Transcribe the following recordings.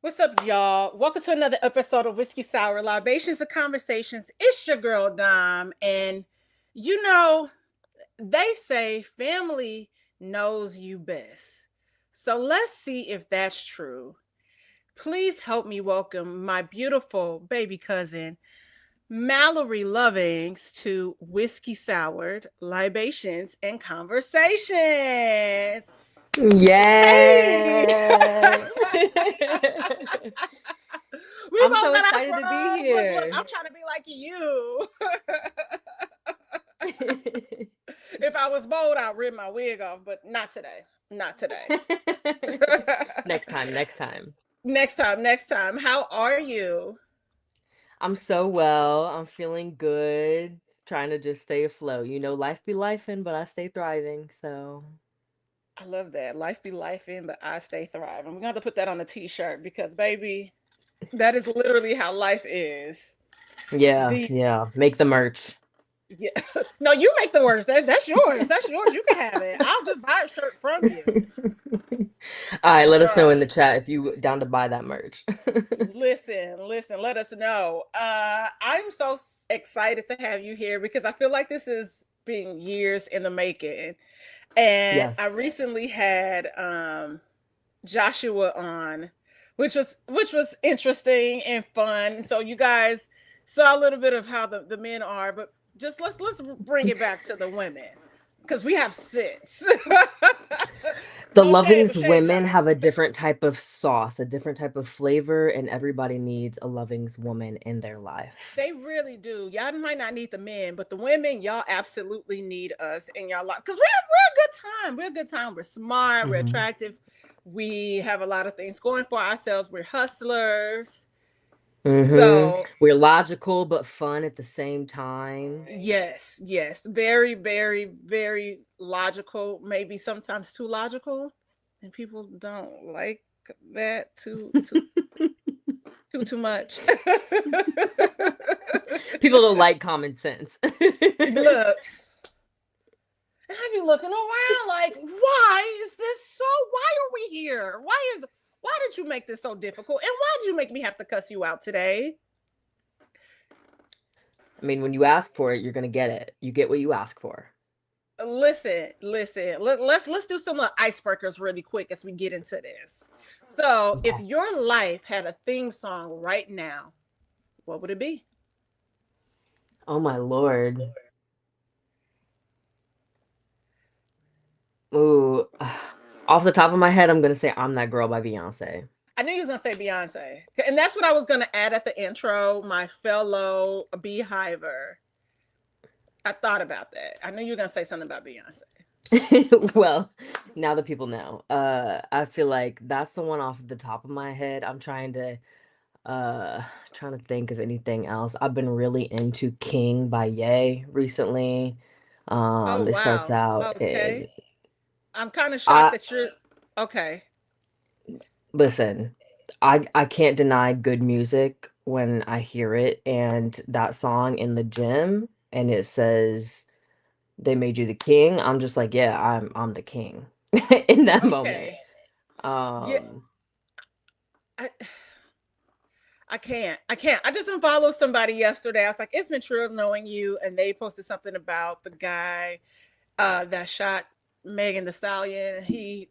What's up, y'all? Welcome to another episode of Whiskey Sour Libations and Conversations. It's your girl Dom, and you know they say family knows you best. So let's see if that's true. Please help me welcome my beautiful baby cousin Mallory Lovings to Whiskey Soured Libations and Conversations. Hey. Yay! We I'm both so got our excited to be frogs. Look, here. I'm trying to be like you. If I was bold, I'd rip my wig off, but not today. Not today. Next time, next time. Next time. How are you? I'm so well. I'm feeling good. Trying to just stay afloat. Life be lifing, but I stay thriving. So, I love that. Life be life in, but I stay thriving. We're gonna have to put that on a t-shirt because baby, that is literally how life is. yeah, The yeah. Make the merch. Yeah. No, you make the words. That's yours. That's yours. You can have it. I'll just buy a shirt from you. All right, let us know Girl, in the chat if you down to buy that merch. listen, let us know. I'm so excited to have you here because I feel like this has been years in the making. And I Yes. recently had Joshua on, which was interesting and fun. And so you guys saw a little bit of how the men are, but just let's bring it back to the women because we have sense. The No shade, Lovings but shade, women Josh. have a different type of sauce, a different type of flavor, and everybody needs a Lovings woman in their life. They really do. Y'all might not need the men, but the women, y'all absolutely need us in y'all life because we're a good time. We're a good time. We're smart. We're Hmm. attractive. We have a lot of things going for ourselves. We're hustlers. So We're logical but fun at the same time. yes, very, very, very logical. Maybe sometimes too logical, and people don't like that too much. People don't like common sense. Look, and I be looking around like, why is this so? Why are we here? Why did you make this so difficult? And why did you make me have to cuss you out today? I mean, when you ask for it, you're gonna get it. You get what you ask for. Listen. Let's do some icebreakers really quick as we get into this. So, if Okay. your life had a theme song right now, what would it be? Oh my Lord. Ooh. Off the top of my head, I'm gonna say I'm That Girl by Beyonce. I knew you was gonna say Beyonce, and that's what I was gonna add at the intro. My fellow beehiver. I thought about that. I knew you were gonna say something about Beyonce. Well, now that people know, I feel like that's the one off the top of my head. I'm uh trying to think of anything else. I've been really into King by Ye recently. Oh It starts wow. out Okay. in I'm kind of shocked I that you're okay. listen, I can't deny good music when I hear it, and that song in the gym and it says they made you the king. I'm just like, yeah, I'm the king in that moment. Okay. Yeah. Um I I can't. I can't. I just unfollowed somebody yesterday. I was like, it's been true of knowing you, and they posted something about the guy that shot Megan the Stallion. He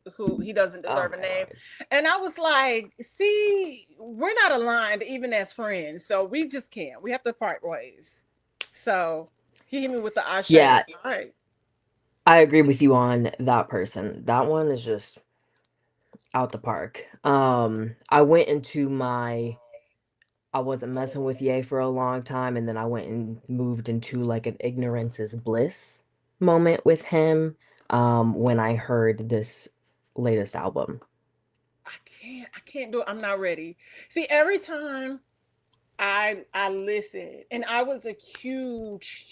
doesn't oh deserve a my name, lord. and I was like, see, we're not aligned even as friends, so we just can't. We have to part ways. So he hit me with the Yeah, Ashe. All right. I agree with you on that person. That one is just out the park. I went into my I wasn't messing with Ye for a long time, and then I went and moved into like an ignorance is bliss moment with him when I heard this latest album. I can't do it. I'm not ready. See, every time I listen, and I was a huge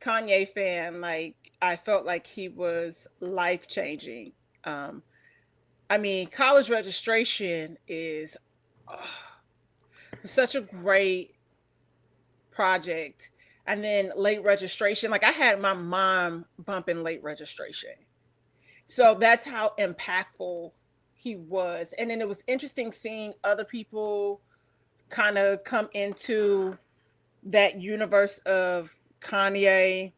Kanye fan. Like I felt like he was life changing. Um, I mean, college registration is oh, such a great project, and then late registration. Like I had my mom bumping late registration, so that's how impactful He was. And then it was interesting seeing other people kind of come into that universe of Kanye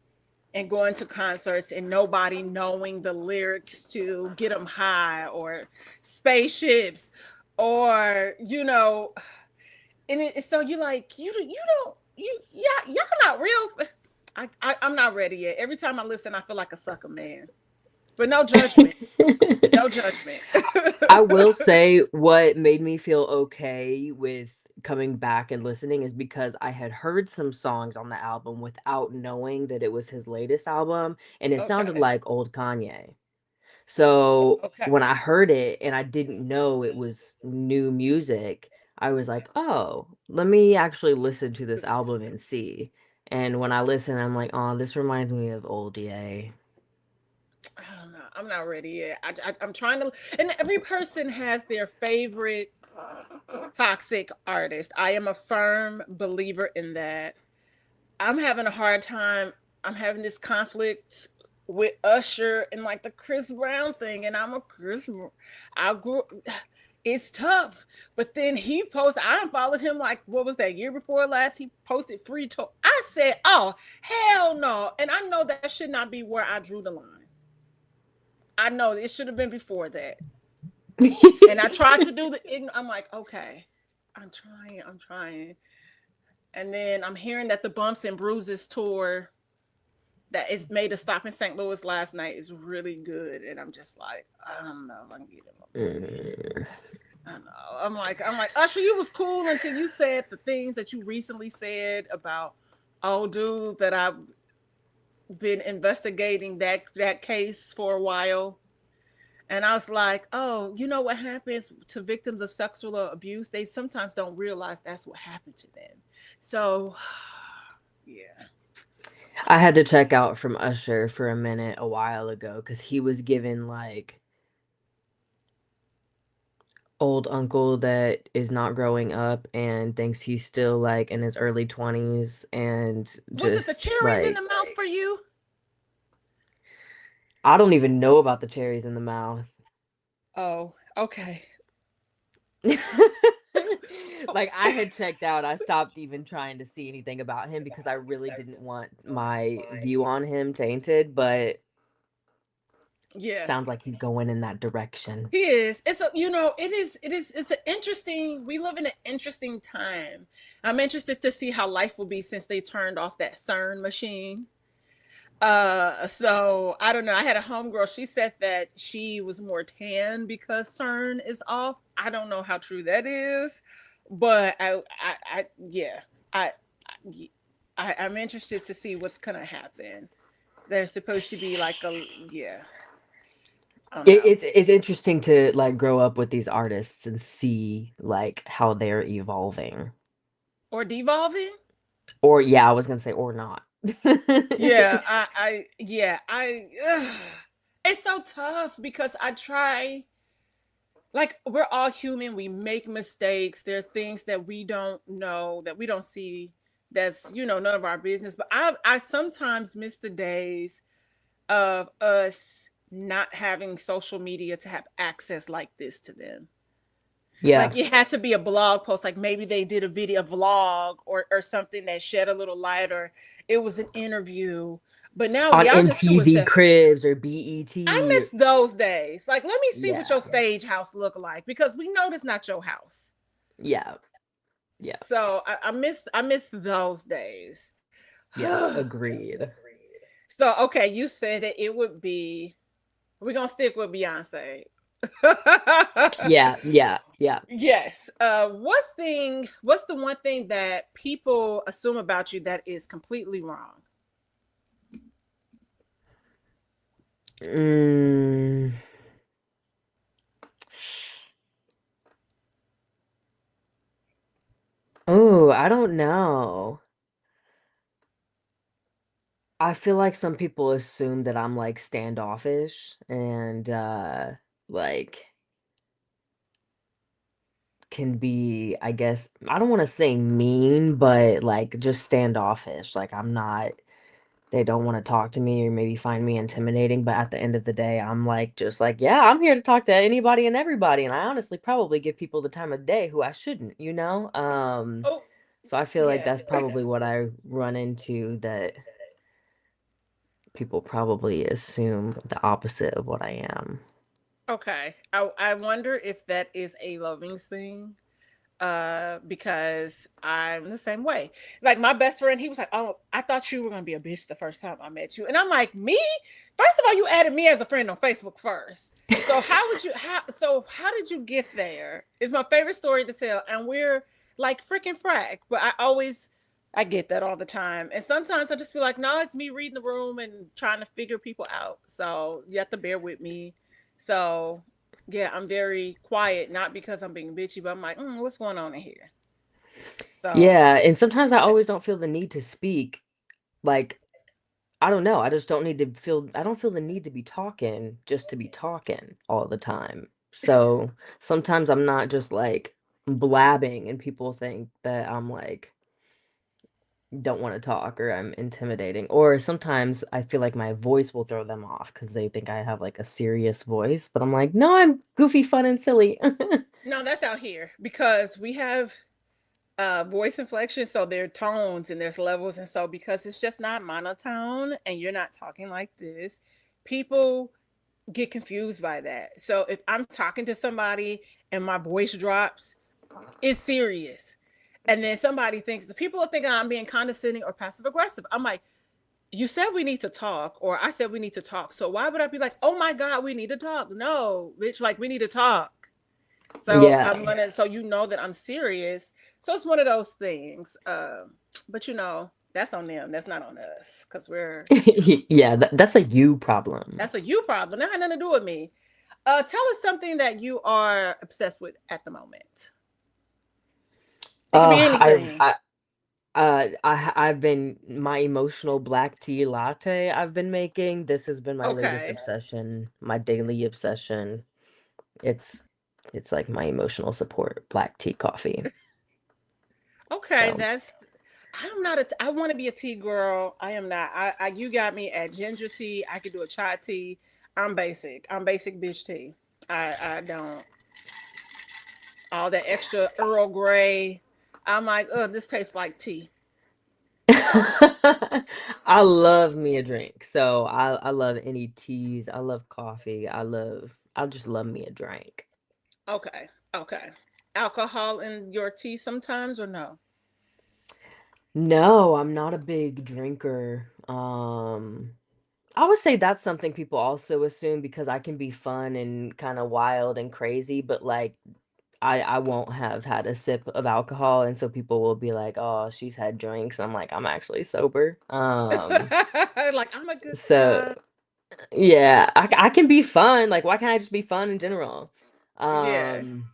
and going to concerts and nobody knowing the lyrics to Get 'em High or Spaceships or, and so you like, you don't, yeah, y'all not real. I'm not ready yet. Every time I listen, I feel like a sucker man, but no judgment. No judgment. I will say what made me feel okay with coming back and listening is because I had heard some songs on the album without knowing that it was his latest album, and it sounded Okay. like old Kanye. So Okay. when I heard it and I didn't know it was new music, I was like, "Oh, let me actually listen to this Listen to album it. and see." And when I listen, I'm like, "Oh, this reminds me of old Ye." I don't know. I'm not ready yet. I'm trying to, and every person has their favorite toxic artist. I am a firm believer in that. I'm having a hard time. I'm having this conflict with Usher and like the Chris Brown thing, and I'm a Chris. I grew. It's tough, but then he posted. I unfollowed him like what was that year before last? He posted free to. I said, "Oh hell no!" And I know that should not be where I drew the line. I know it should have been before that. And I tried to do the. I'm like, okay, I'm trying. I'm trying. And then I'm hearing that the Bumps and Bruises tour that is made a stop in St. Louis last night is really good, and I'm just like, I don't know if I can get him on board yet. Mm. I don't know. I'm like Usher, you was cool until you said the things that you recently said about oh dude that I've been investigating that case for a while. And I was like, oh, you know what happens to victims of sexual abuse? They sometimes don't realize that's what happened to them. So, yeah. I had to check out from Usher for a minute a while ago because he was given like old uncle that is not growing up and thinks he's still like in his early 20s and Was it the just cherries in like the mouth for you? I don't even know about the cherries in the mouth. Oh, okay. Like I had checked out. I stopped even trying to see anything about him because I really didn't want my view on him tainted, but Yeah. sounds like he's going in that direction. He is. It's a, it's an interesting, we live in an interesting time. I'm interested to see how life will be since they turned off that CERN machine. So I don't know. I had a homegirl. She said that she was more tan because CERN is off. I don't know how true that is, but yeah, I, I'm interested to see what's gonna happen. There's supposed to be like a, yeah, I don't know, It's interesting to like grow up with these artists and see like how they're evolving. or devolving. Or yeah, I was gonna say or not. Yeah, yeah, it's so tough because I try, like, we're all human. We make mistakes. There are things that we don't know, that we don't see, that's, none of our business. But I sometimes miss the days of us not having social media to have access like this to them. Yeah, Like it had to be a blog post, like maybe they did a video vlog or something that shed a little light, or it was an interview. But now on y'all just too MTV accessible. Cribs or I BET. miss those days. Like, let me see what Yeah, your stage house look like, because we know that's not your house. yeah, yeah. So I miss those days. Yes, So agreed. okay, you said that it would be. We're gonna stick with Beyonce. Yeah, yeah, yeah. Yes. What's the one thing that people assume about you that is completely wrong? Mm. Oh, I don't know. I feel like some people assume that I'm like standoffish and like can be, I guess, I don't want to say mean, but like just standoffish. Like I'm not they don't want to talk to me or maybe find me intimidating. But at the end of the day, I'm like, just like, yeah, I'm here to talk to anybody and everybody. And I honestly probably give people the time of day who I shouldn't, you know? Oh, So I feel like yeah. that's probably what I run into that people probably assume the opposite of what I am. Okay. I wonder if that is a loving thing. Because I'm the same way. Like my best friend, he was like, "Oh, I thought you were gonna be a bitch the first time I met you," and I'm like, "Me? First of all, you added me as a friend on Facebook first. So how would you? How did you get there? It's my favorite story to tell, and we're like freaking frack. But I get that all the time, and sometimes I just feel like, no, it's me reading the room and trying to figure people out. So you have to bear with me. So yeah, I'm very quiet, not because I'm being bitchy, but I'm like, what's going on in here? So, Yeah, and sometimes I always don't feel the need to speak. Like, I don't know. I just don't need to feel, I don't feel the need to be talking just to be talking all the time. So sometimes I'm not just like blabbing and people think that I'm like, don't want to talk or I'm intimidating. Or sometimes I feel like my voice will throw them off because they think I have like a serious voice. But I'm like, no, I'm goofy, fun, and silly. no, that's out here because we have voice inflection, so there are tones and there's levels, and so because it's just not monotone and you're not talking like this, people get confused by that. So if I'm talking to somebody and my voice drops, it's serious. And then somebody thinks the people are thinking I'm being condescending or passive aggressive. I'm like, you said we need to talk, or I said we need to talk. So why would I be like, oh my God, we need to talk? No, bitch, like we need to talk. So Yeah. I'm gonna, so you know that I'm serious. So it's one of those things. But that's on them. That's not on us, because Yeah, that's a you problem. that's a you problem. That had nothing to do with me. Tell us something that you are obsessed with at the moment. It could be I've anything. I've been my emotional black tea latte I've been making. This has been my latest Okay. obsession, my daily obsession. It's it's like my emotional support, black tea coffee. Okay, So, that's I'm not a. I want to be a tea girl. I am not. You got me at ginger tea. I could do a chai tea. I'm basic. I'm basic bitch tea. I don't all that extra Earl Grey. I'm like, oh, this tastes like tea. I love me a drink. So I love any teas. I love coffee. I just love me a drink. Okay, okay. Alcohol in your tea sometimes or no? No, I'm not a big drinker. I would say that's something people also assume because I can be fun and kind of wild and crazy, but like I won't have had a sip of alcohol, and so people will be like, "Oh, she's had drinks." I'm like, "I'm actually sober." Like I'm a good So time. yeah, I can be fun. Like, why can't I just be fun in general? Yeah. Um,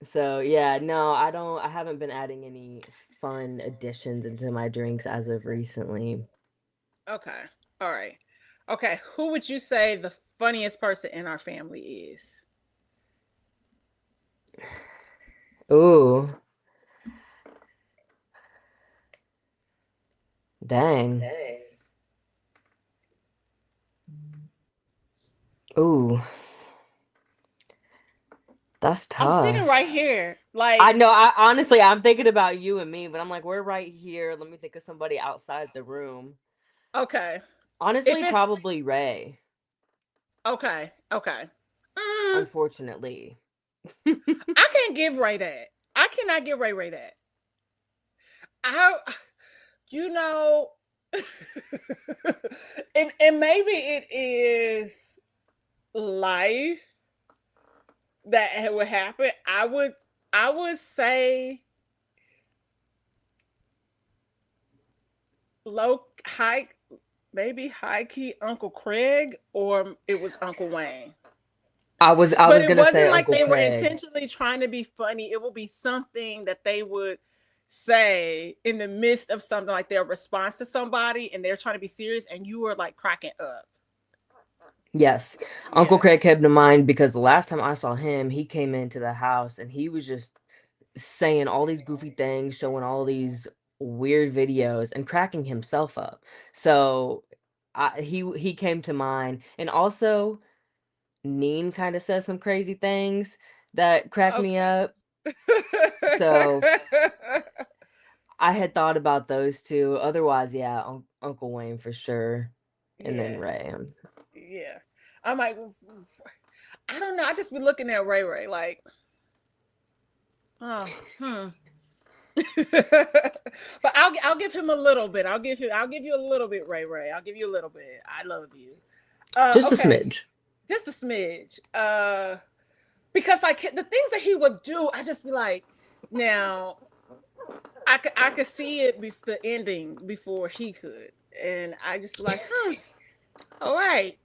so yeah, no, I haven't been adding any fun additions into my drinks as of recently. Okay. All right. Okay. Who would you say the funniest person in our family is? Ooh, dang. Ooh, that's I'm sitting tough. right here. I Like, know, I honestly, I'm thinking about you and me, but I'm like, we're right here. Let me think of somebody outside the room. okay. If Honestly, it's probably Ray, okay, okay. Mm, unfortunately. I can't give Ray that. I cannot give Ray that. I, you know, and maybe it is life that would happen. I would say low high maybe high key Uncle Craig or it was Uncle Wayne. I But was it gonna say wasn't like Uncle they were Craig. intentionally trying to be funny. It would be something that they would say in the midst of something like their response to somebody and they're trying to be serious and you were like cracking up. Yes, Uncle Yeah. Craig came to mind because the last time I saw him, he came into the house and he was just saying all these goofy things, showing all these. weird videos and cracking himself up. So he came to mind, and also Neen kind of says some crazy things that crack me Okay. up. So I had thought about those two. Otherwise, yeah, Uncle Wayne for sure, and then Yeah. Ray. Yeah. I'm like, I don't know. I just be looking at Ray Ray like, oh, but I'll give him a little bit. I'll give you a little bit, Ray Ray. I'll give you a little bit. I love you. Just a Okay, smidge. just a smidge. Because like the things that he would do, I just be like, now I could see it the ending before he could, and I just be like, all right,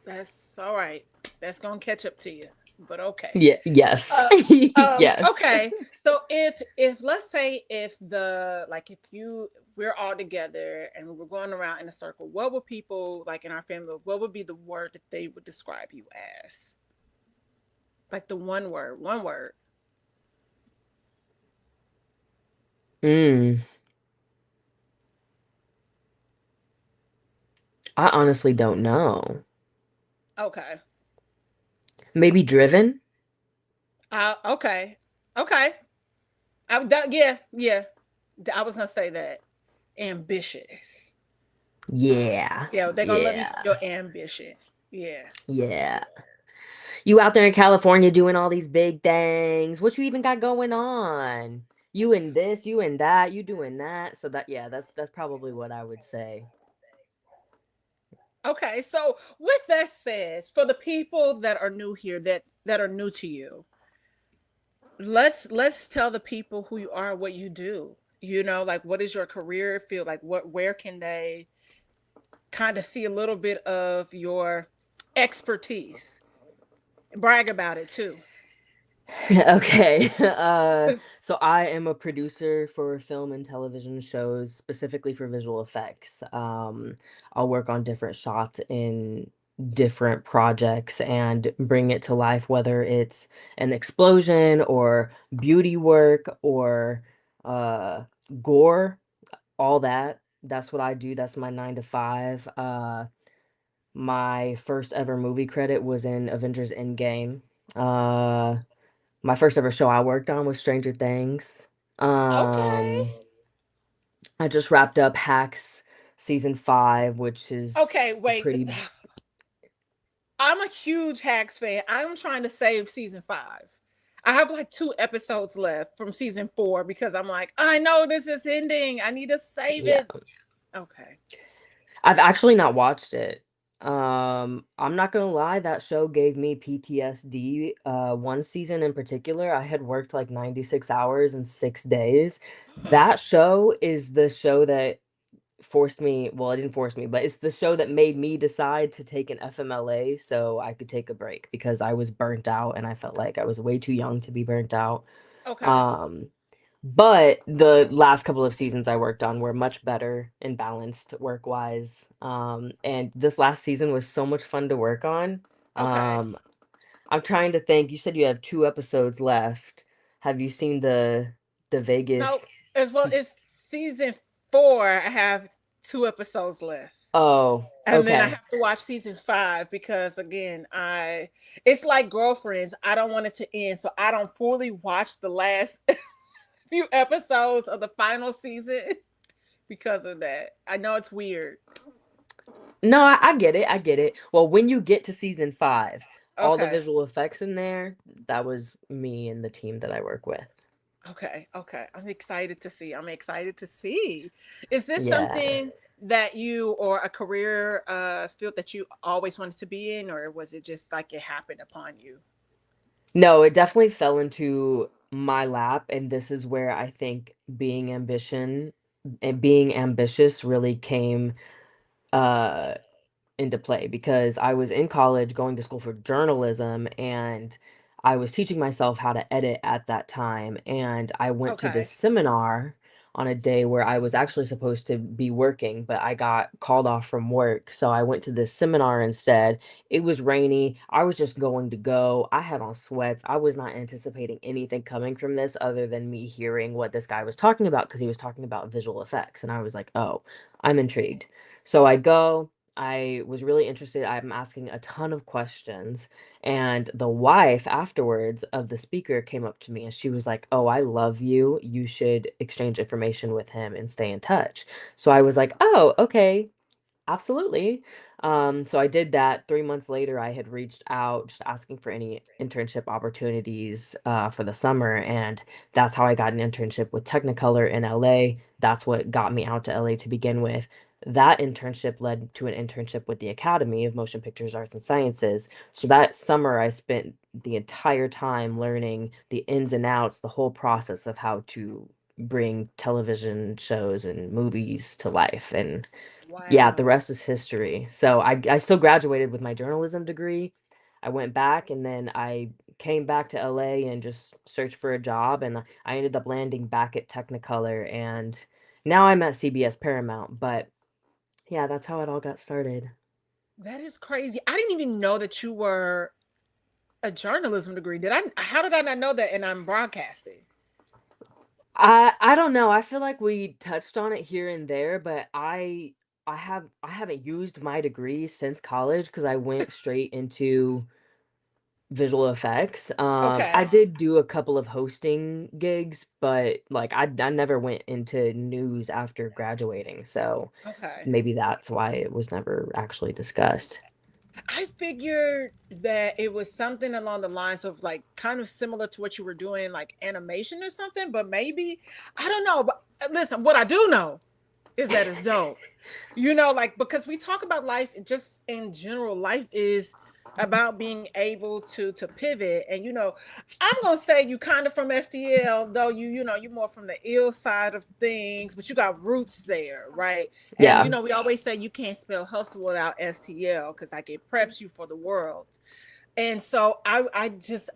that's all right. That's gonna catch up to you, but okay. Yeah, yes. Uh, Yes. okay. So if let's say if the like if you we're all together and we're going around in a circle, what would people like in our family? What would be the word that they would describe you as? Like the one word, one word. Mm, I honestly don't know. Okay. Maybe driven? Okay. Okay. Yeah, yeah. I was gonna say that. Ambitious. Yeah. Yeah, they're gonna love you for Yeah. your ambition. Yeah. Yeah. You out there in California doing all these big things. What you even got going on? You and this, you and that, you doing that. So that yeah, that's probably what I would say. Okay. So with that said, for the people that are new here, that are new to you, let's tell the people who you are, what you do. You know, like what is your career field? Like what where can they kind of see a little bit of your expertise? Brag about it too. Okay. So I am a producer for film and television shows, specifically for visual effects. I'll work on different shots in different projects and bring it to life, whether it's an explosion or beauty work or uh, gore, all that. That's what I do. That's my 9 to 5. My first ever movie credit was in Avengers Endgame. Uh, my first ever show I worked on was Stranger Things. Okay. Um, I just wrapped up Hacks season 5, which is Okay, a wait. pretty I'm a huge Hacks fan. I'm trying to save season 5. I have like 2 episodes left from season 4 because I'm like, I know this is ending. I need to save yeah. it. Okay. I've actually not watched it. I'm not gonna lie, that show gave me PTSD. One season in particular, I had worked like 96 hours in 6 days. That show is the show that forced me, well, it didn't force me, but it's the show that made me decide to take an FMLA so I could take a break because I was burnt out and I felt like I was way too young to be burnt out. Okay. Um, but the last couple of seasons I worked on were much better and balanced work-wise. And this last season was so much fun to work on. Okay. Um, I'm trying to think. You said you have 2 episodes left. Have you seen the No, Vegas? as well it's season 4. I have 2 episodes left. Oh, And then I okay. have to watch season 5 because again, I it's like girlfriends. I don't want it to end. So I don't fully watch the last few episodes of the final season because of that. I know it's weird. No, I get it. I get it. Well, when you get to season 5, all the Okay. visual effects in there, that was me and the team that I work with. Okay. Okay. I'm excited to see. I'm excited to see. Is this Yeah. something that you or a career field that you always wanted to be in, or was it just like it happened upon you? No, it definitely fell into my lap, and this is where I think being ambitious really came uh into play because I was in college going to school for journalism and I was teaching myself how to edit at that time and I went to this Okay. seminar on a day where I was actually supposed to be working, but I got called off from work. So I went to this seminar instead. It was rainy. I was just going to go. I had on sweats. I was not anticipating anything coming from this other than me hearing what this guy was talking about because he was talking about visual effects. And I was like, oh, I'm intrigued. So I go. I was really interested. I'm asking a ton of questions. And the wife afterwards of the speaker came up to me and she was like, "Oh, I love you. You should exchange information with him and stay in touch." So I was like, "Oh, okay. Absolutely." So I did that. 3 months later, I had reached out just asking for any internship opportunities for the summer, and that's how I got an internship with Technicolor in LA. That's what got me out to LA to begin with. That internship led to an internship with the Academy of Motion Pictures Arts and Sciences. So that summer, I spent the entire time learning the ins and outs, the whole process of how to bring television shows and movies to life. And yeah, the Wow. rest is history. So I still graduated with my journalism degree. I went back and then I came back to LA and just searched for a job and I ended up landing back at Technicolor and now I'm at CBS Paramount. But yeah, that's how it all got started. That is crazy. I didn't even know that you were a journalism degree. Did I? How did I not know that? And I'm broadcasting. I don't know. I feel like we touched on it here and there, but I haven't used my degree since college because I went straight into visual effects. I Okay. did do a couple of hosting gigs, but like I never went into news after graduating, so Okay. maybe that's why it was never actually discussed. I figured that it was something along the lines of like kind of similar to what you were doing, like animation or something, but maybe I don't know. But listen, what I do know is that it's dope. Like because we talk about life just in general, life is about being able to pivot. And I'm gonna say you kind of from STL, though you're more from the ill side of things, but you got roots there, right? And Yeah. we always say you can't spell hustle without STL because like it preps you for the world. And so I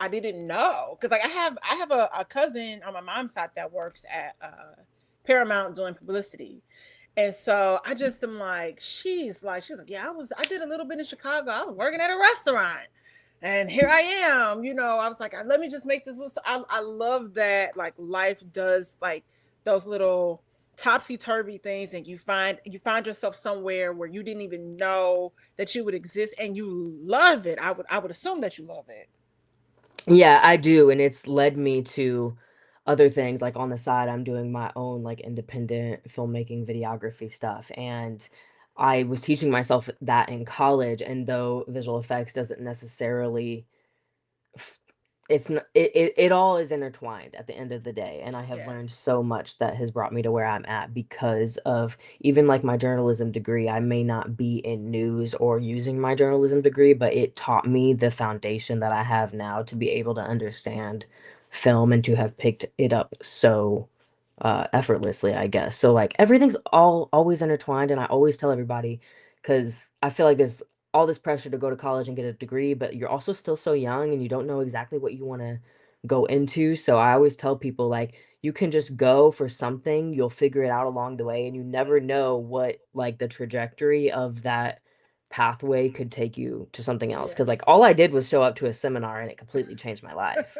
didn't know because like I have a cousin on my mom's side that works at Paramount doing publicity. And so I just am like, she's like, yeah, I did a little bit in Chicago. I was working at a restaurant. And here I am, I was like, let me just make this little. So I love that like life does like those little topsy turvy things, and you find yourself somewhere where you didn't even know that you would exist, and you love it. I would assume that you love it. Yeah, I do, and it's led me to other things like on the side I'm doing my own like independent filmmaking videography stuff and I was teaching myself that in college and though visual effects doesn't necessarily f- it's not, it all is intertwined at the end of the day and I have Yeah. learned so much that has brought me to where I'm at because of even like my journalism degree. I may not be in news or using my journalism degree, but it taught me the foundation that I have now to be able to understand film and to have picked it up so effortlessly, I guess. So like everything's all always intertwined and I always tell everybody because I feel like there's all this pressure to go to college and get a degree, but you're also still so young and you don't know exactly what you want to go into. So I always tell people like you can just go for something, you'll figure it out along the way and you never know what like the trajectory of that pathway could take you to something else. Yeah. Because like all I did was show up to a seminar and it completely changed my life.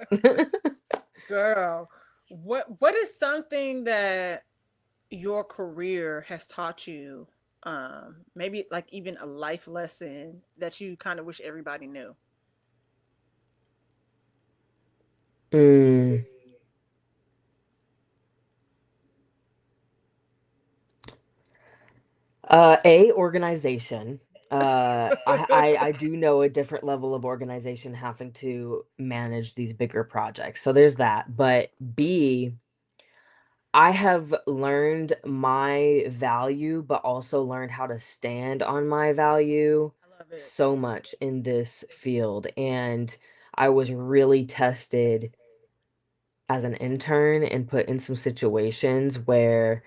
Girl, what is something that your career has taught you, maybe like even a life lesson that you kind of wish everybody knew? Mm. Organization. I do know a different level of organization having to manage these bigger projects. So there's that. But B, I have learned my value, but also learned how to stand on my value I love it. so much in this field. And I was really tested as an intern and put in some situations where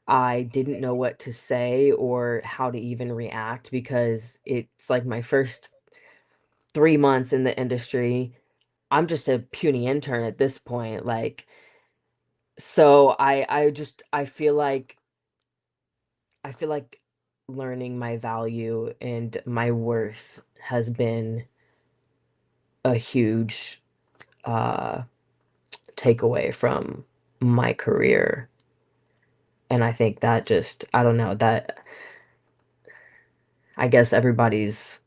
I didn't know what to say or how to even react because it's like my first 3 months in the industry. I'm just a puny intern at this point. Like, So I feel like learning my value and my worth has been a huge uh takeaway from my career. And I think that just, I don't know, that I guess everybody's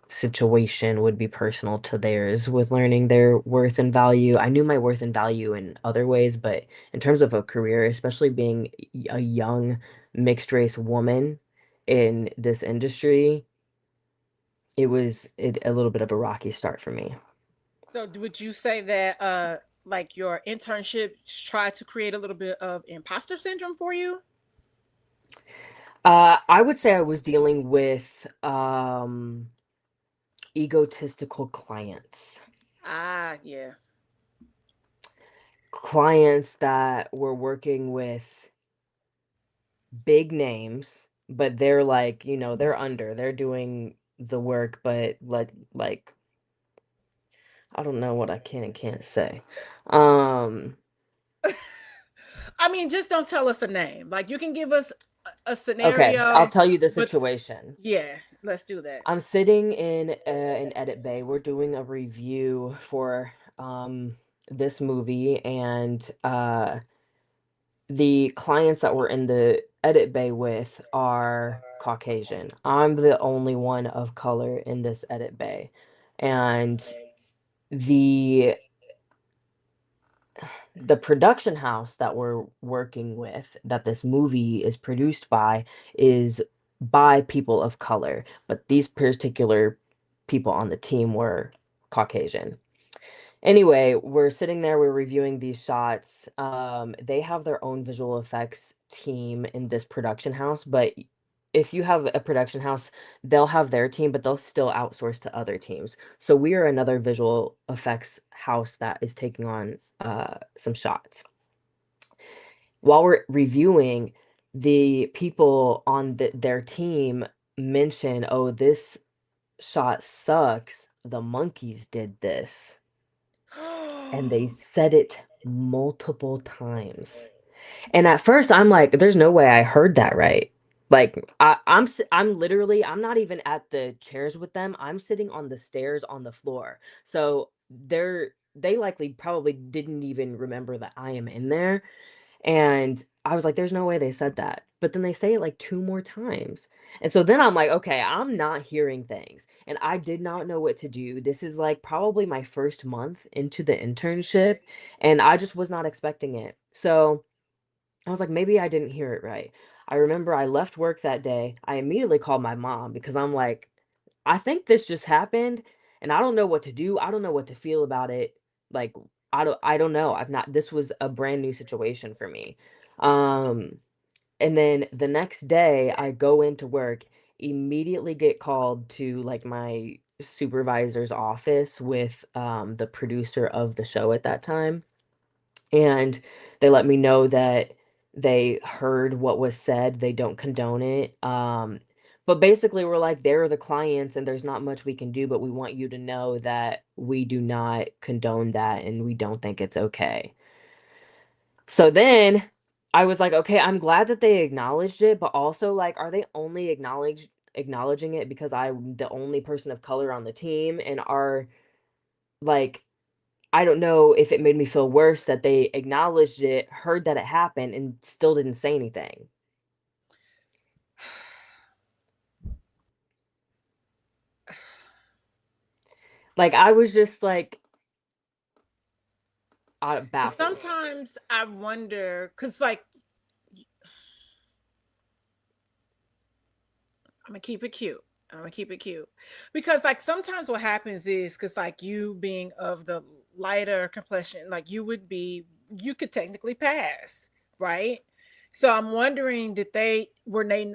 situation would be personal to theirs with learning their worth and value. I knew my worth and value in other ways, but in terms of a career, especially being a young mixed race woman in this industry, a little bit of a rocky start for me. So would you say that like your internship tried to create a little bit of imposter syndrome for you? I would say I was dealing with egotistical clients. Ah, yeah. Clients that were working with big names, but they're like, they're doing the work, but like I don't know what I can and can't say. Um, I mean, just don't tell us a name. Like you can give us a okay, I'll scenario, tell you the but situation. yeah, let's do that. I'm sitting in an edit bay. We're doing a review for this movie, and the clients that we're in the edit bay with are Caucasian. I'm the only one of color in this edit bay. And the the production house that we're working with, that this movie is produced by, is by people of color, but these particular people on the team were Caucasian. Anyway, we're sitting there, we're reviewing these shots. They have their own visual effects team in this production house, but if you have a production house, they'll have their team, but they'll still outsource to other teams. So we are another visual effects house that is taking on some shots. While we're reviewing, the people on their team mention, "Oh, this shot sucks. The monkeys did this." And they said it multiple times. And at first I'm like, there's no way I heard that right. Like I'm literally, I'm not even at the chairs with them. I'm sitting on the stairs on the floor. So they likely probably didn't even remember that I am in there. And I was like, there's no way they said that. But then they say it like two more times. And so then I'm like, okay, I'm not hearing things. And I did not know what to do. This is like probably my first month into the internship, and I just was not expecting it. So I was like, maybe I didn't hear it right. I remember I left work that day. I immediately called my mom because I'm like, I think this just happened and I don't know what to do. I don't know what to feel about it. Like I don't know. I've not This was a brand new situation for me. Um and then the next day I go into work, immediately get called to like my supervisor's office with the producer of the show at that time, and they let me know that they heard what was said, they don't condone it, but basically we're like, "They're the clients and there's not much we can do, but we want you to know that we do not condone that and we don't think it's okay." So then I was like, "Okay, I'm glad that they acknowledged it, but also, like, are they only acknowledging it because I'm the only person of color on the team, and are like, I don't know if it made me feel worse that they acknowledged it, heard that it happened, and still didn't say anything." Like, I was just, like, Because baffled. sometimes I wonder, because like I'm gonna keep it cute. I'm gonna keep it cute because like sometimes what happens is because like you being of the lighter complexion, like you could technically pass, right? So I'm wondering, were they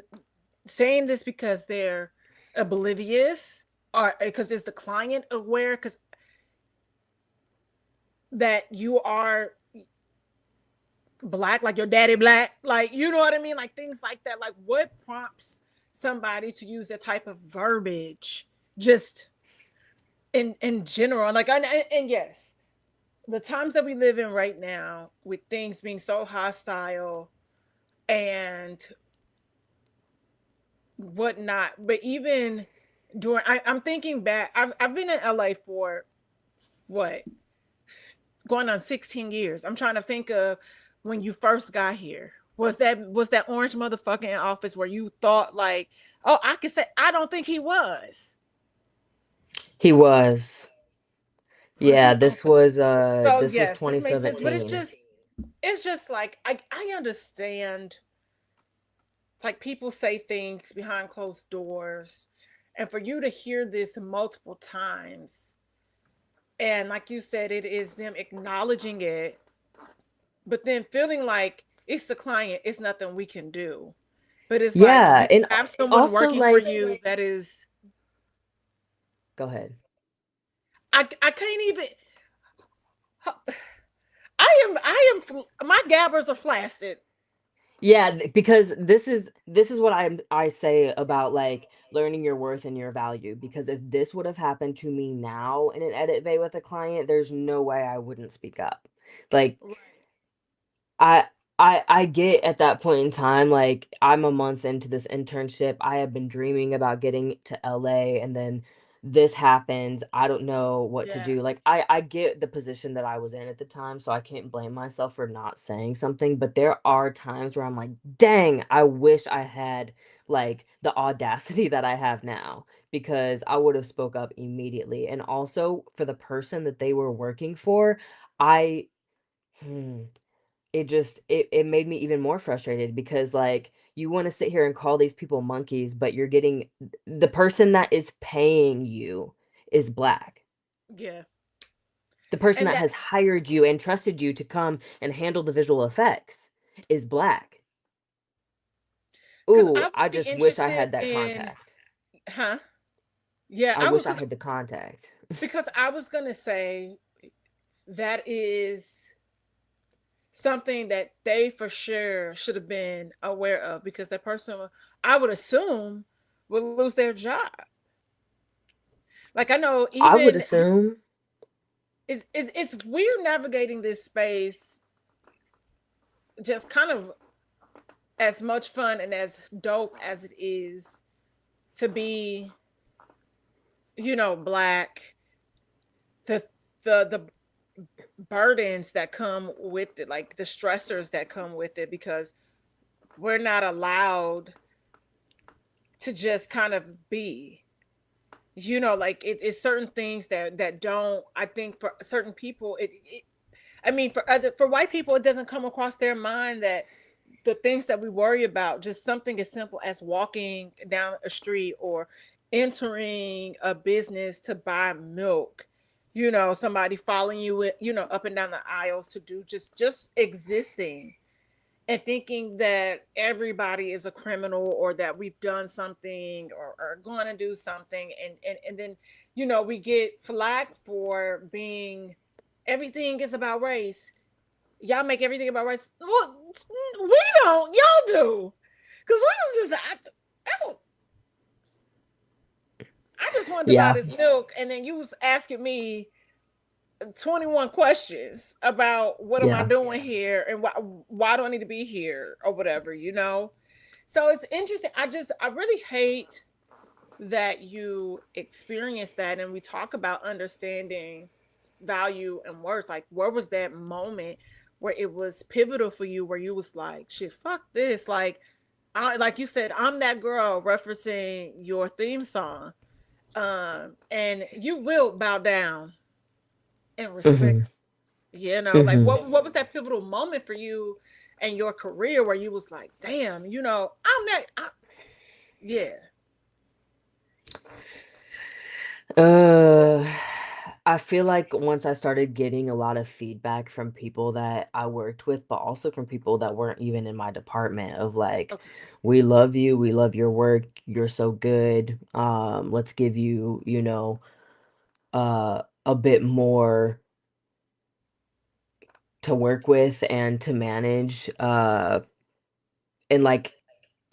saying this because they're oblivious, or because is the client aware because that you are black, like your daddy black, like you know what I mean, like things like that. Like what prompts somebody to use that type of verbiage just in general? Like and yes, the times that we live in right now, with things being so hostile and whatnot, but even during, I'm thinking back, I've been in LA for what, going on 16 years. I'm trying to think of when you first got here. Was that orange motherfucking office where you thought like, oh, I could say I don't think he was. He was. Was Yeah, he? this Okay. was So this was yes, this makes sense. But it's 2017. just, it's just like I understand, like people say things behind closed doors, and for you to hear this multiple times, and like you said, it is them acknowledging it, but then feeling like it's the client, it's nothing we can do. But it's like Yeah, you and have someone also working for like you that is, go ahead. I can't even, I am my gabbers are flaccid. Yeah, because this is what I say about like learning your worth and your value. Because if this would have happened to me now in an edit bay with a client, there's no way I wouldn't speak up. Like Right. I I get at that point in time, like, I'm a month into this internship, I have been dreaming about getting to LA, and then this happens, I don't know what to Yeah. do, like, I get the position that I was in at the time, so I can't blame myself for not saying something, but there are times where I'm like, "Dang, I wish I had, like, the audacity that I have now," because I would have spoke up immediately, and also for the person that they were working for, I hmm. It made me even more frustrated because, like, you wanna sit here and call these people monkeys, but you're getting the person that is paying you is Black. Yeah. The person And that that, has hired you and trusted you to come and handle the visual effects is Black. because Ooh, I would I be just wish I interested had that in, contact. huh? Yeah, I I would, wish I had the contact. because I was gonna say that is something that they for sure should have been aware of, because that person, I would assume, would lose their job. Like I know I would even assume. it's weird navigating this space, just kind of as much fun and as dope as it is to be, Black, the the burdens that come with it, like the stressors that come with it, because we're not allowed to just kind of be, like it's certain things that don't, I think for certain people I mean, for white people, it doesn't come across their mind that the things that we worry about, just something as simple as walking down a street or entering a business to buy milk, somebody following you up and down the aisles to do just existing, and thinking that everybody is a criminal, or that we've done something, or going to do something, and then we get flack for being, everything is about race. Y'all make everything about race. Well, we don't. Y'all do. Because we was just, I just wanted to buy Yeah. this milk, and then you was asking me 21 questions about what am I Yeah. doing here, and why do I need to be here, or whatever. So it's interesting. I really hate that you experience that, and we talk about understanding value and worth. Like, where was that moment where it was pivotal for you, where you was like, shit, fuck this. Like you said, I'm that girl, referencing your theme song. And you will bow down and Mhm. respect. Like Mhm. what was that pivotal moment for you and your career, where you was like, damn, yeah. Uh, I feel like once I started getting a lot of feedback from people that I worked with, but also from people that weren't even in my department of like, Okay. we love you, we love your work, you're so good. Let's give you, a bit more to work with and to manage. And like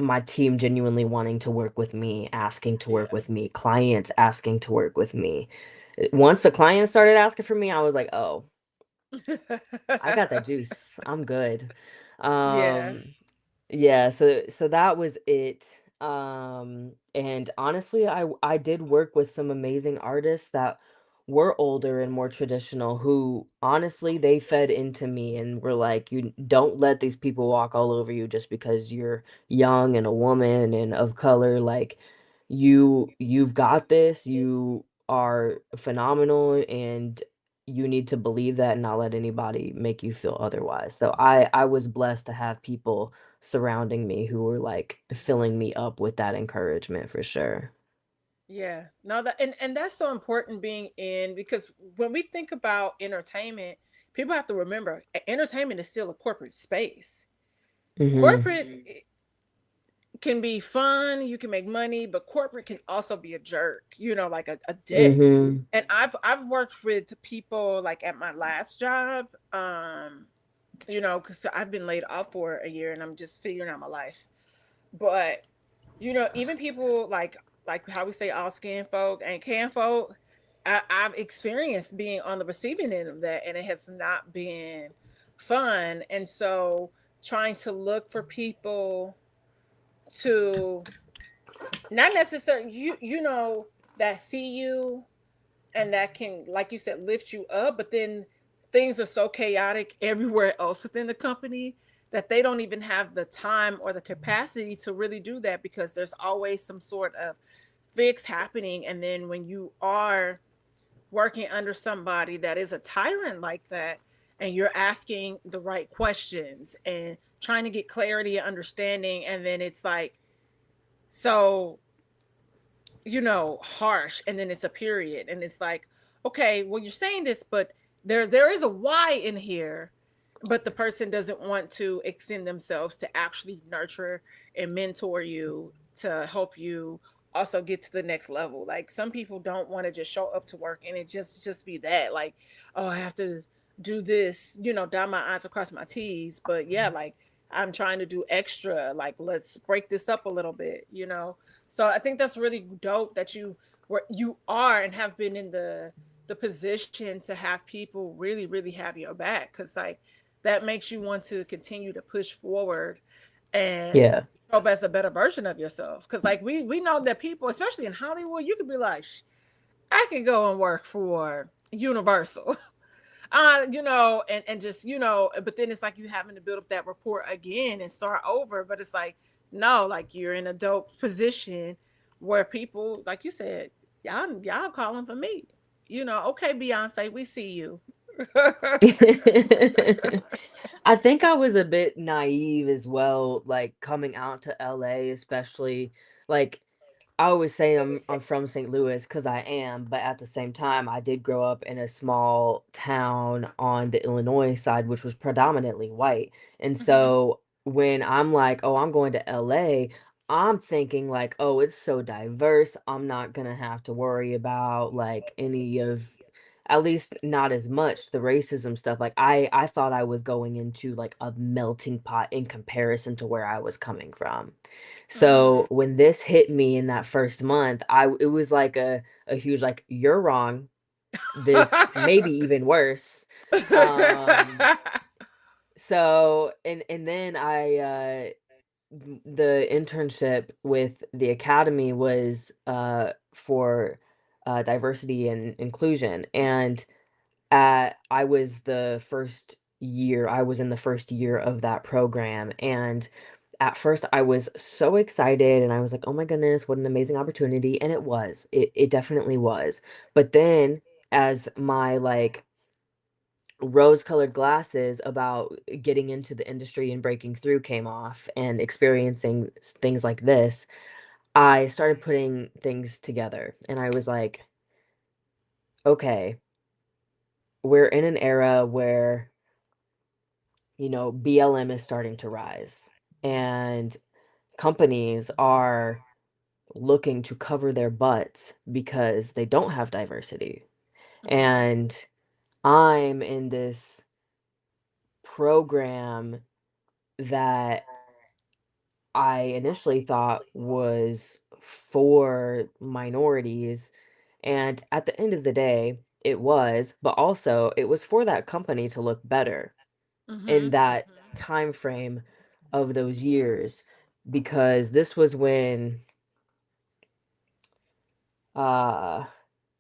my team genuinely wanting to work with me, asking to work Yeah. with me, clients asking to work with me. Once the clients started asking for me, I was like, "Oh." I got that juice. I'm good. Yeah. Um, yeah, so that was it. And honestly, I did work with some amazing artists that were older and more traditional who honestly they fed into me and were like, you don't let these people walk all over you just because you're young and a woman and of color. Like you've got this, you are phenomenal and you need to believe that and not let anybody make you feel otherwise. So I was blessed to have people surrounding me who were like filling me up with that encouragement for sure. Yeah. No, that and that's so important being in because when we think about entertainment, people have to remember entertainment is still a corporate space. Mhm. Corporate can be fun, you can make money, but corporate can also be a jerk, like a dick. Mhm. And I've worked with people like at my last job, because I've been laid off for a year and I'm just figuring out my life. But even people like how we say all skin folk and can folk, I've experienced being on the receiving end of that, and it has not been fun. And so, trying to look for people to not necessarily that see you and that can, like you said, lift you up, but then things are so chaotic everywhere else within the company that they don't even have the time or the capacity to really do that because there's always some sort of fix happening. And then when you are working under somebody that is a tyrant like that, and you're asking the right questions and trying to get clarity and understanding, and then it's like, so harsh, and then it's a period, and it's like, okay, well, you're saying this, but there is a why in here, but the person doesn't want to extend themselves to actually nurture and mentor you to help you also get to the next level. Like some people don't want to just show up to work and it just be that, like, oh, I have to do this, dot my i's across my t's, but yeah, like I'm trying to do extra, like let's break this up a little bit. So I think that's really dope that you are and have been in the position to have people really, really have your back, because like that makes you want to continue to push forward and Yeah. show up as a better version of yourself. Because like we know that people, especially in Hollywood, you could be like, I could go and work for Universal. And just, but then it's like you having to build up that rapport again and start over. But it's like, no, like you're in a dope position where people, like you said, y'all calling for me. Okay, Beyonce, we see you. I think I was a bit naive as well, like coming out to LA, especially like I always say I'm from St. Louis because I am, but at the same time, I did grow up in a small town on the Illinois side, which was predominantly white. And Hmm. so when I'm like, oh, I'm going to LA, I'm thinking like, oh, it's so diverse. I'm not gonna have to worry about like any of, at least not as much, the racism stuff. Like I thought I was going into like a melting pot in comparison to where I was coming from. Hmm. So when this hit me in that first month, I it was like a huge like, "You're wrong. This may be even worse." Um, so and then the internship with the academy was, for, diversity and inclusion, and I was in the first year of that program, and at first I was so excited and I was like, "Oh my goodness, what an amazing opportunity." And it was. It definitely was. But then as my like rose-colored glasses about getting into the industry and breaking through came off and experiencing things like this, I started putting things together and I was like, "Okay, we're in an era where BLM is starting to rise and companies are looking to cover their butts because they don't have diversity. Hmm. And I'm in this program that I initially thought was for minorities. And at the end of the day, it was, but also it was for that company to look better in Mhm. that Mhm. time frame of those years because this was when uh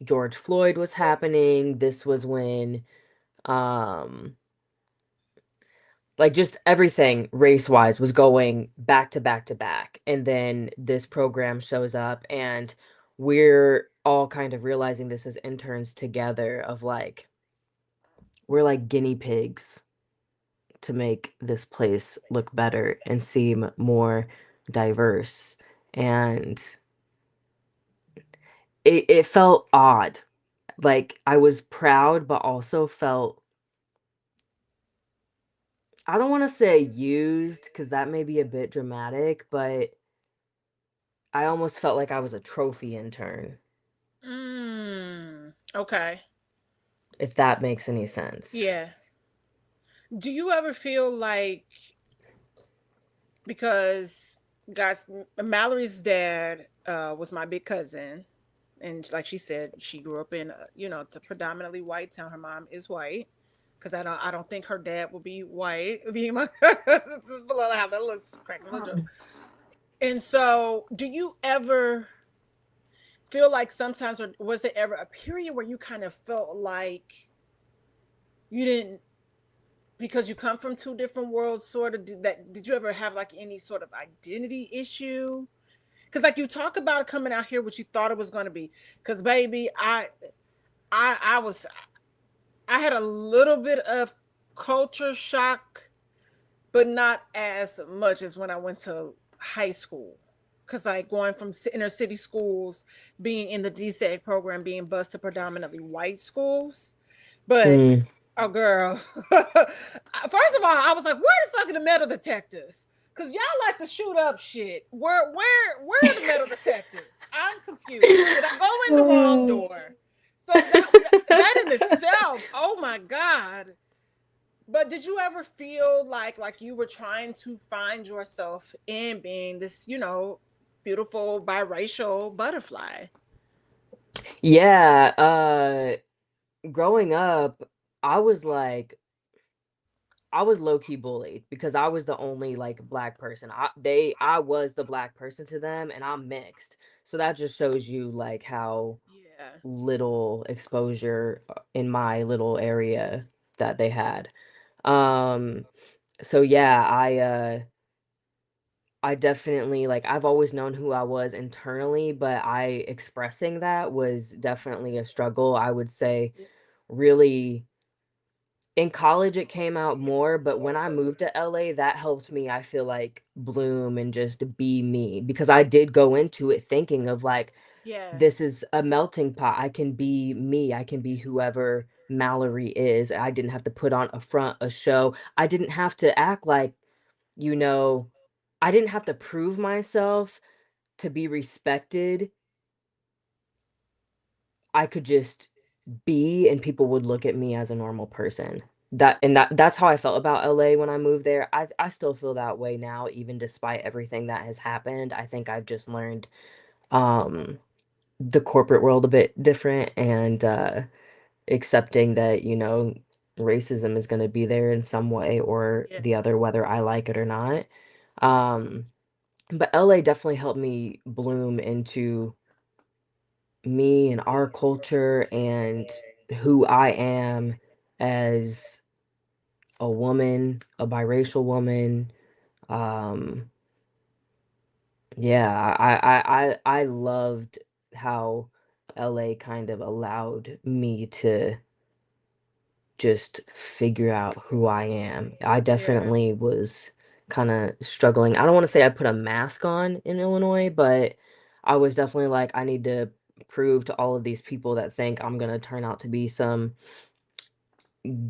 George Floyd was happening. This was when um like just everything race wise was going back to back to back. And then this program shows up and we're all kind of realizing this as interns together of like we're like guinea pigs to make this place look better and seem more diverse. And it felt odd. Like I was proud, but also felt, I don't want to say used because that may be a bit dramatic, but I almost felt like I was a trophy intern, Okay. if that makes any sense. Yeah. Do you ever feel like, because guys, Mallory's dad was my big cousin, and like she said, she grew up in it's a predominantly white town. Her mom is white, because I don't think her dad will be white. Being my how that looks, cracking a little joke. And so, do you ever feel like sometimes, or was there ever a period where you kind of felt like you didn't, because you come from two different worlds, sort of, did you ever have like any sort of identity issue? Because like you talk about coming out here what you thought it was going to be. Because baby, I was, I had a little bit of culture shock, but not as much as when I went to high school. Because like going from inner city schools, being in the DSEG program, being bused to predominantly white schools. But Mm. oh girl, first of all, I was like, where the fuck are the metal detectors? Because y'all like to shoot up shit. Where are the metal detectors? I'm confused. Did I go in the wrong door? So that in itself, oh my god. But did you ever feel like you were trying to find yourself in being this, beautiful biracial butterfly? Yeah, growing up, I was like I was low key bullied because I was the only like black person. I was the black person to them and I'm mixed. So that just shows you like how Yeah. little exposure in my little area that they had. Um so yeah, I definitely like I've always known who I was internally, but I expressing that was definitely a struggle. I would say really in college it came out more, but when I moved to LA, that helped me, I feel like, bloom and just be me because I did go into it thinking of like this Yes. is a melting pot. I can be me. I can be whoever Mallory is. I didn't have to put on a front, a show. I didn't have to act like, you know, I didn't have to prove myself to be respected. I could just be and people would look at me as a normal person. That's how I felt about LA when I moved there. I still feel that way now, even despite everything that has happened. I think I've just learned um the corporate world a bit different and accepting that, racism is gonna be there in some way or Yeah. the other, whether I like it or not. Um, but LA definitely helped me bloom into me and our culture and who I am as a woman, a biracial woman. Um, yeah, I loved how LA kind of allowed me to just figure out who I am. I Yeah. definitely was kind of struggling. I don't want to say I put a mask on in Illinois, but I was definitely like, I need to prove to all of these people that think I'm gonna turn out to be some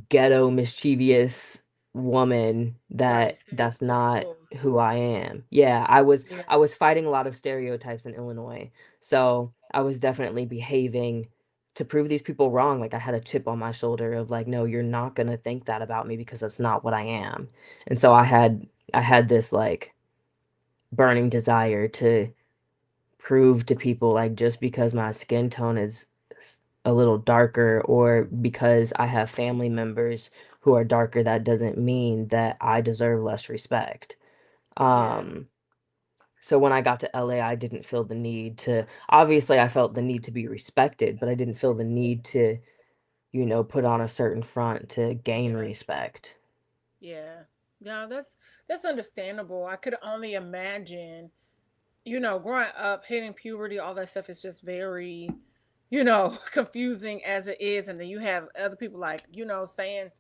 ghetto mischievous woman Right. that that's not Stereotypical. who I am. Yeah, I was Yeah. fighting a lot of stereotypes in Illinois. So I was definitely behaving to prove these people wrong. Like I had a chip on my shoulder of like, no, you're not gonna think that about me because that's not what I am. And so I had this like burning desire to prove to people like just because my skin tone is a little darker, or because I have family members who are darker, that doesn't mean that I deserve less respect. Yeah. Um, so when I got to LA, I didn't feel the need to, obviously I felt the need to be respected, but I didn't feel the need to, put on a certain front to gain Yeah. respect. Yeah. No, that's understandable. I could only imagine, growing up, hitting puberty, all that stuff is just very, confusing as it is. And then you have other people like, saying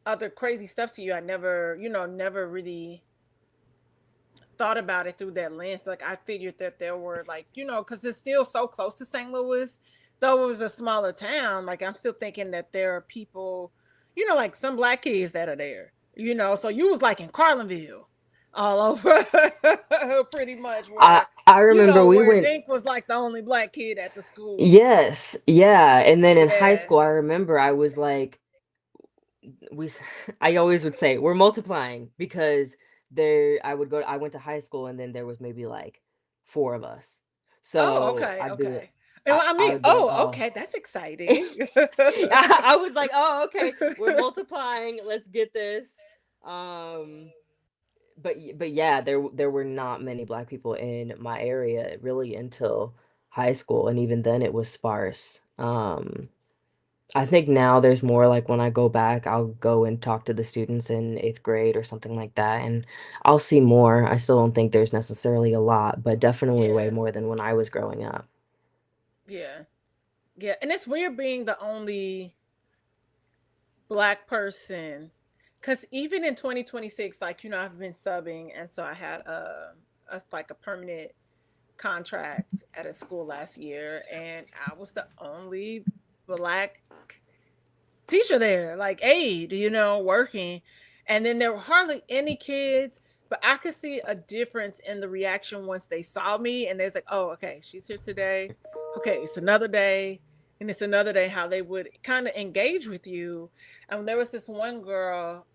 other crazy stuff to you. I never, never really thought about it through that lens. Like I figured that there were like, because it's still so close to St. Louis, though it was a smaller town. Like I'm still thinking that there are people, like some black kids that are there. So you was like in Carlinville, all over, pretty much I remember we where went. Dink was like the only black kid at the school. Yes, yeah, and then in high Yeah. school, I remember I was like, we I always would say we're multiplying because I went to high school and then there was maybe like four of us. Oh, So okay, I'd be like, okay. And I I mean, would be like, oh, oh. okay, that's exciting. I was like, oh, okay, we're multiplying. Let's get this. Um, but yeah, there were not many black people in my area really until high school, and even then it was sparse. I think now there's more, like when I go back, I'll go and talk to the students in eighth grade or something like that, and I'll see more. I still don't think there's necessarily a lot, but definitely way Yeah, more than when I was growing up. yeah, yeah. And it's weird being the only black person, because even in 2026, like I've been subbing, and so I had a like a permanent contract at a school last year, and I was the only black teacher there, like aide, working. And then there were hardly any kids, but I could see a difference in the reaction once they saw me and there's like, oh, okay, she's here today. Okay, it's another day. And it's another day, how they would kind of engage with you. And there was this one girl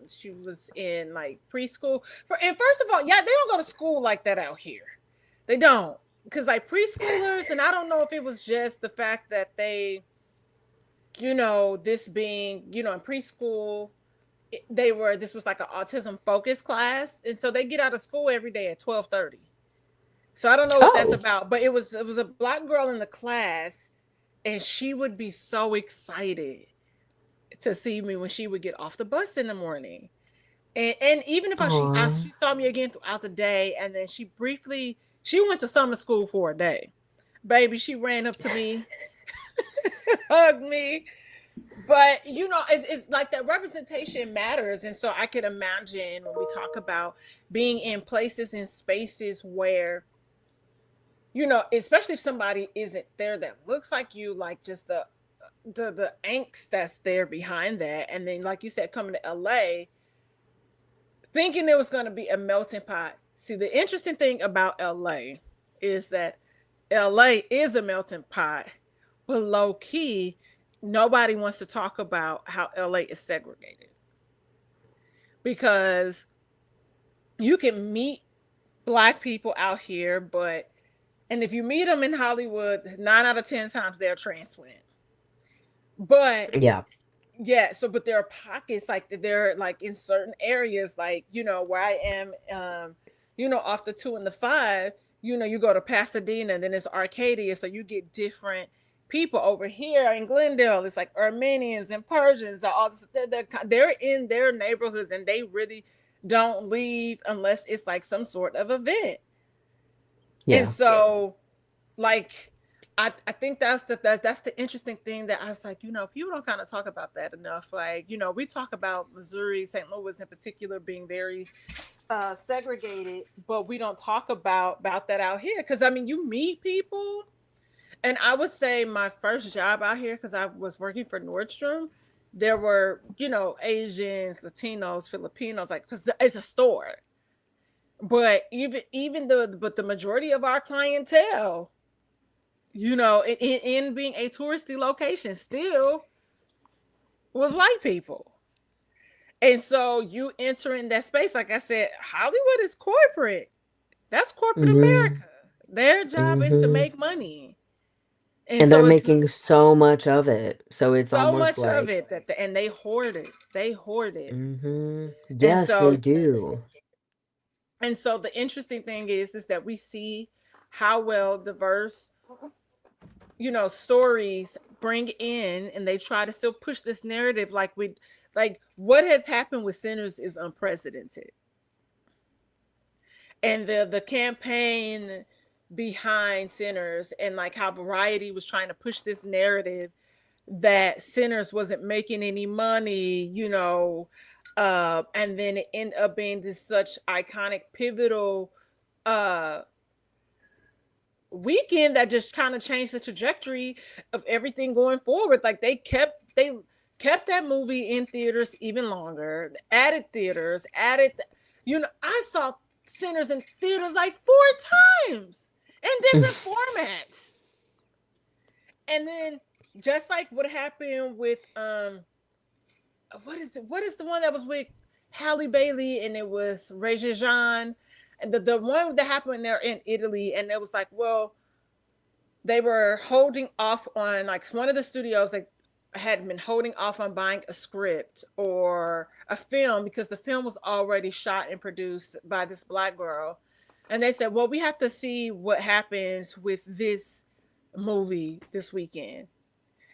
she was in like preschool. And first of all, yeah, they don't go to school like that out here. They don't. Because like preschoolers, and I don't know if it was just the fact that this being, in preschool, this was like an autism focused class. And so they get out of school every day at 12:30. So I don't know what that's Oh, about, but it was a black girl in the class, and she would be so excited to see me when she would get off the bus in the morning. And even if oh, she saw me again throughout the day, and then she went to summer school for a day. Baby, she ran up to me, hugged me, but it's like that representation matters. And so I could imagine when we talk about being in places and spaces where, especially if somebody isn't there that looks like you, like just the angst that's there behind that. And then like you said, coming to LA thinking there was going to be a melting pot. See, the interesting thing about LA is that LA is a melting pot, but low key, nobody wants to talk about how LA is segregated, because you can meet black people out here, and if you meet them in Hollywood, 9 out of 10 times they're a transplant. But yeah. but there are pockets, like they're like in certain areas, like where I am, off the 2 and the 5. You go to Pasadena, and then it's Arcadia, so you get different people. Over here in Glendale, it's like Armenians and Persians, all this. They're in their neighborhoods, and they really don't leave unless it's like some sort of event. And Yeah. so, like, I think that's the interesting thing, that I was like, people don't kind of talk about that enough. Like, we talk about Missouri, St. Louis in particular, being very segregated, but we don't talk about that out here. Because I mean, you meet people, and I would say my first job out here, because I was working for Nordstrom, there were Asians, Latinos, Filipinos, like, because it's a store. But the majority of our clientele, in being a touristy location, still was white people. And so you enter in that space, like I said, Hollywood is corporate. That's corporate Mm-hmm. America. Their job is to Mm-hmm. make money. And And they're so it's making so much of it. So it's so almost much of like, it and they hoard it. They hoard it. mm-hmm. And Yes, they so do. the interesting thing is that we see how well diverse, stories bring in, and they try to still push this narrative like what has happened with Sinners is unprecedented. And the campaign behind Sinners, and like how Variety was trying to push this narrative that Sinners wasn't making any money, and then it ended up being this such iconic, pivotal uh weekend that just kind of changed the trajectory of everything going forward. Like they kept that movie in theaters even longer, added theaters, I saw Sinners in theaters like 4 times in different formats. And then just like what happened with what is the one that was with Halle Bailey, and it was Regé-Jean, and the one that happened there in Italy, and it was like, well, they were holding off on, like, one of the studios, like, had been holding off on buying a script or a film because the film was already shot and produced by this black girl. And they said, well, we have to see what happens with this movie this weekend.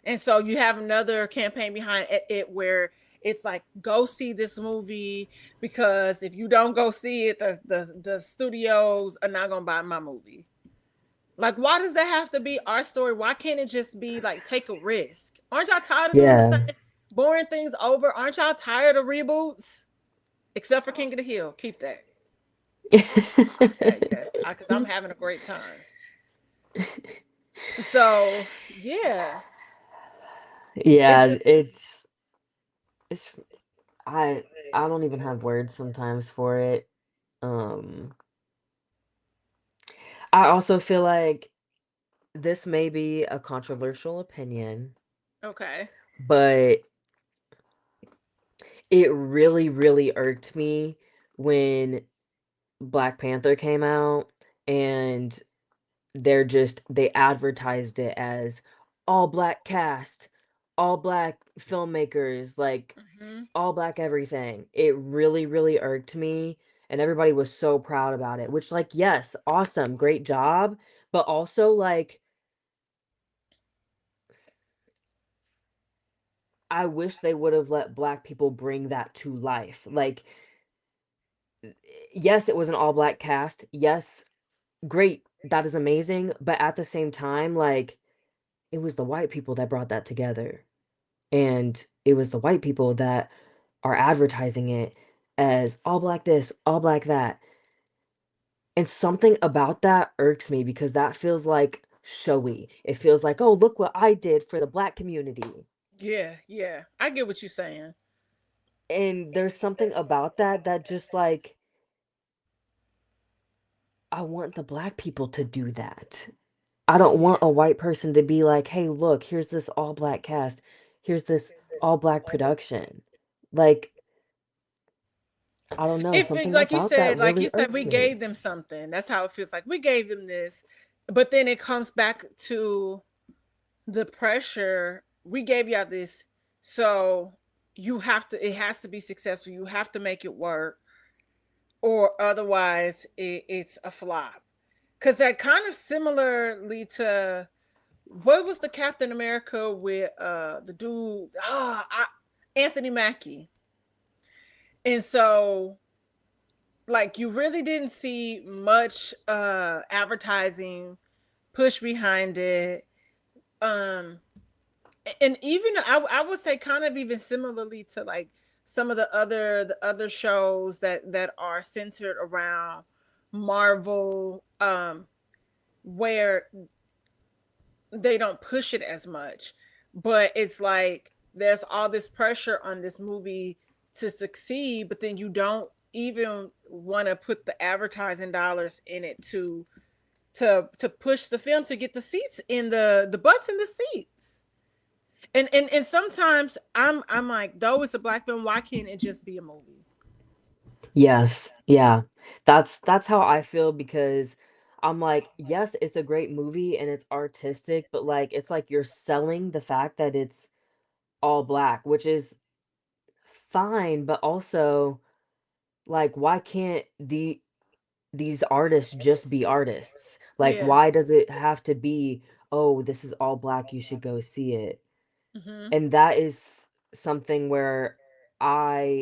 And so you have another campaign behind it where it's like, go see this movie, because if you don't go see it, the studios are not going to buy my movie. Like, why does that have to be our story? Why can't it just be like, take a risk? Aren't y'all tired of doing the Yeah. same boring things over? Aren't y'all tired of reboots? Except for King of the Hill. Keep that. Okay, yes. Because I'm having a great time. So, yeah. It's Yeah, just, it's I I don't even have words sometimes for it. Um, I also feel like this may be a controversial opinion, okay. but it really, really irked me when Black Panther came out and they advertised it as all black cast, all black filmmakers, like Hmm. all black everything. It really, really irked me, and everybody was so proud about it, which, like, yes, awesome, great job, but also, like, I wish they would have let black people bring that to life. Like, yes, it was an all black cast. Yes, great. That is amazing. But at the same time, like, it was the white people that brought that together. And it was the white people that are advertising it as all black this, all black that. And something about that irks me because that feels like showy. It feels like, oh, look what I did for the black community. Yeah, yeah. I get what you're saying. And there's something about that that just like, I want the black people to do that. I don't Yeah. want a white person to be like, hey, look, here's this all black cast. Here's this all black production. Like, I don't know, If, something like you about that said, really we irked me. gave them something. That's how it feels like. We gave them this. But then it comes back to the pressure. We gave y'all this. So it has to be successful. You have to make it work, or otherwise it's a flop. Because that kind of similarly to, what was the Captain America with the dude, Anthony Mackie. And so, like, you really didn't see much advertising push behind it. um and even I would say, kind of even similarly to, like, some of the other shows that are centered around Marvel, where they don't push it as much, but it's like there's all this pressure on this movie to succeed, but then you don't even want to put the advertising dollars in it to push the film, to get the seats in the butts in the seats. And sometimes I'm like, though it's a black film, why can't it just be a movie? Yes, yeah. That's how I feel because I'm like, yes, it's a great movie and it's artistic, but like it's like you're selling the fact that it's all black, which is fine, but also like why can't these artists just be artists? Like Yeah. why does it have to be, oh, this is all black, you should go see it? Mm-hmm. And that is something where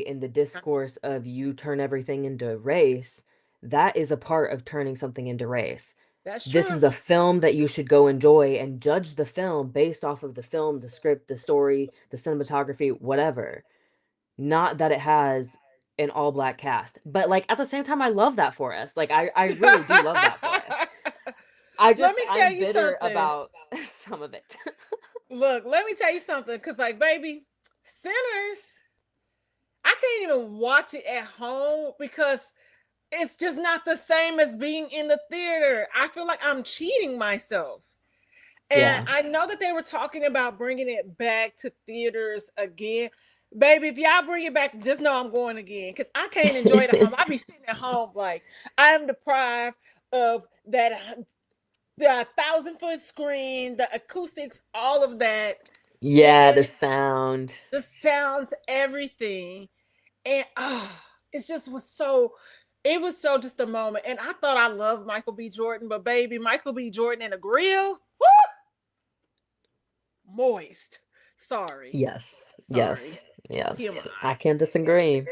in the discourse of you turn everything into race, that is a part of turning something into race. That's This true. is a film that you should go enjoy and judge the film based off of the film, the script, the story, the cinematography, whatever. Not that it has an all black cast. But like at the same time, I love that for us. Like I really do love that for us. Let me tell I'm you bitter something. about some of it. Look, let me tell you something. Cause like, baby, Sinners, I can't even watch it at home because it's just not the same as being in the theater. I feel like I'm cheating myself. And Yeah. I know that they were talking about bringing it back to theaters again. Baby, if y'all bring it back, just know I'm going again because I can't enjoy it at home. I be sitting at home like I am deprived of that the 1,000 foot screen, the acoustics, all of that, Yeah, the and sound. the sounds, everything. And it just was so it was so just a moment. And I thought I loved Michael B. Jordan, but baby, Michael B. Jordan in a grill, woo, moist. Sorry. Yes, Sorry. yes, yes. I TMI. can't disagree.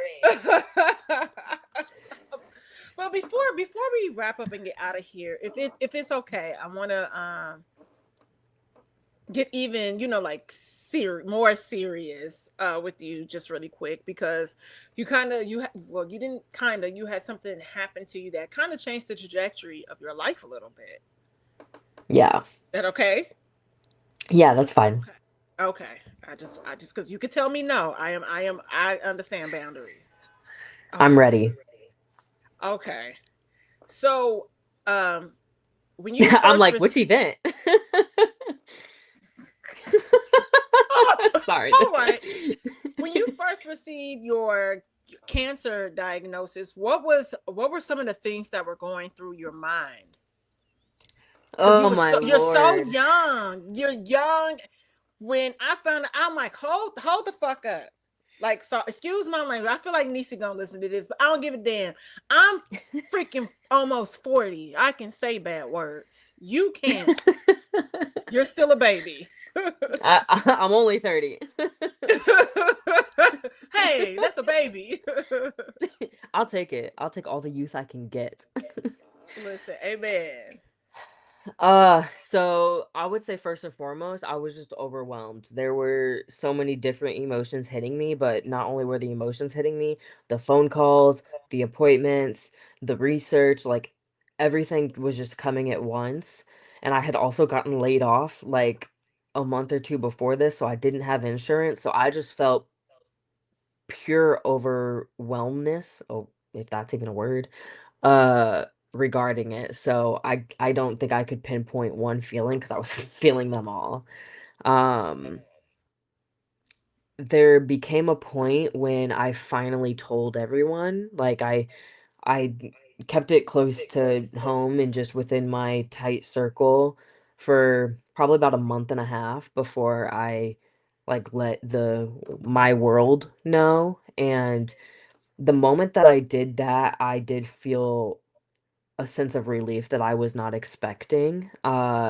Well, before we wrap up and get out of here, if it's okay, I want to get even, like more serious with you just really quick because you kind of well, you didn't kind of you had something happen to you that kind of changed the trajectory of your life a little bit. Yeah. That okay? Yeah, that's fine. Okay. I just because you could tell me no. I understand boundaries. I'm Okay. ready. Okay. So, um, when you I'm first like, which event? Sorry. all right, when you first received your cancer diagnosis, what were some of the things that were going through your mind? Because Oh my you're so Lord. young. You're young. When I found out, I'm like, hold the fuck up. Like, so excuse my language. I feel like Nisi gonna listen to this, but I don't give a damn. I'm freaking almost 40. I can say bad words. You can't. You're still a baby. I'm only 30. Hey, that's a baby. I'll take it. I'll take all the youth I can get. Listen, amen. So I would say first and foremost, I was just overwhelmed. There were so many different emotions hitting me, but not only were the emotions hitting me, the phone calls, the appointments, the research, like everything was just coming at once. And I had also gotten laid off like a month or two before this, so I didn't have insurance. So I just felt pure overwhelmness. Oh, if that's even a word. Uh, regarding it. So I don't think I could pinpoint one feeling because I was feeling them all. Um, there became a point when I finally told everyone, like I kept it close to home and just within my tight circle for probably about a month and a half before I like let the my world know. And the moment that I did that, I did feel a sense of relief that I was not expecting,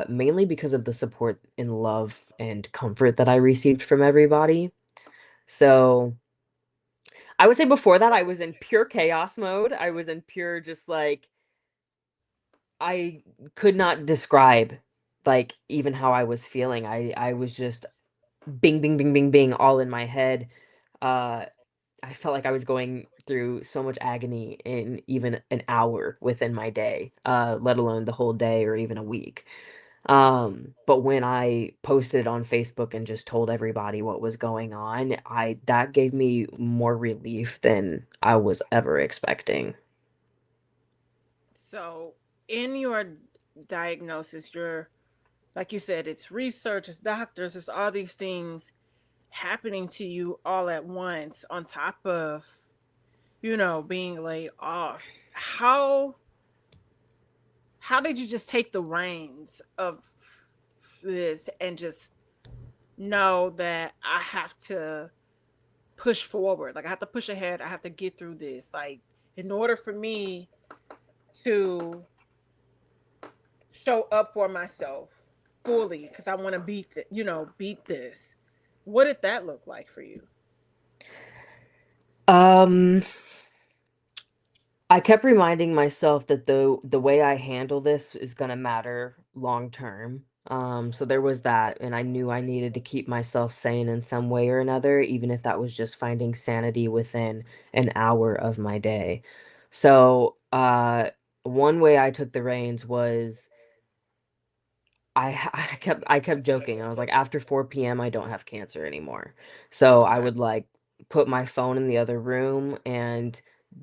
mainly because of the support and love and comfort that I received from everybody. So I would say before that, I was in pure chaos mode. I was in pure just like I could not describe like even how I was feeling. I was just bing, bing, bing, bing, bing all in my head. Uh, I felt like I was going through so much agony in even an hour within my day, let alone the whole day or even a week. But when I posted on Facebook and just told everybody what was going on, I that gave me more relief than I was ever expecting. So, in your diagnosis, you're like you said, it's research, it's doctors, it's all these things happening to you all at once on top of, being laid off. How how did you just take the reins of this and just know that I have to push forward? Like I have to push ahead. I have to get through this. Like in order for me to show up for myself fully because I want to beat this. What did that look like for you? Um, I kept reminding myself that the way I handle this is gonna matter long term. So there was that, and I knew I needed to keep myself sane in some way or another, even if that was just finding sanity within an hour of my day. So, one way I took the reins was I kept joking. I was like, "After 4 PM, I don't have cancer anymore." So, I Okay. would, like, put my phone in the other room, and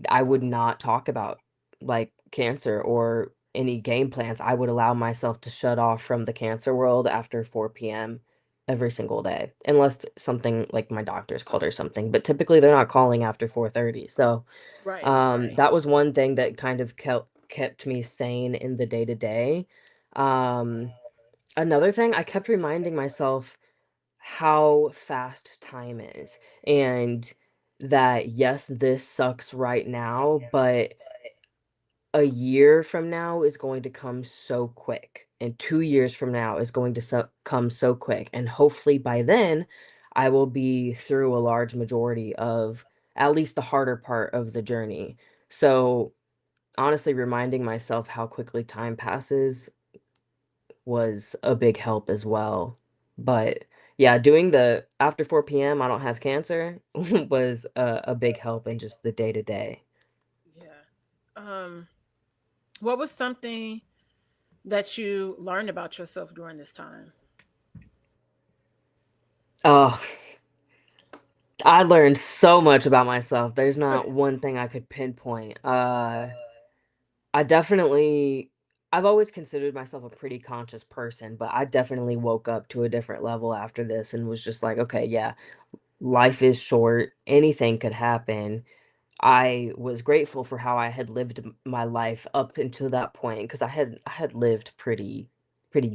I would not talk about, like, cancer or any game plans. I would allow myself to shut off from the cancer world after 4 PM every single day, unless something like my doctor's called or something, but typically, they're not calling after 4:30. So, Right, right. that was one thing that kind of kept me sane in the day to day. Um Another thing, I kept reminding myself how fast time is, and that, yes, this sucks right now, but a year from now is going to come so quick, and 2 years from now is going to come so quick, and hopefully by then, I will be through a large majority of at least the harder part of the journey. So, honestly, reminding myself how quickly time passes was a big help as well. But yeah, doing the after 4 PM, I don't have cancer was a big help in just the day to day. Yeah. Um, what was something that you learned about yourself during this time? Oh, I learned so much about myself. There's not one thing I could pinpoint. I definitely I've always considered myself a pretty conscious person, but I definitely woke up to a different level after this and was just like, okay, yeah, life is short. Anything could happen. I was grateful for how I had lived my life up until that point because I had lived pretty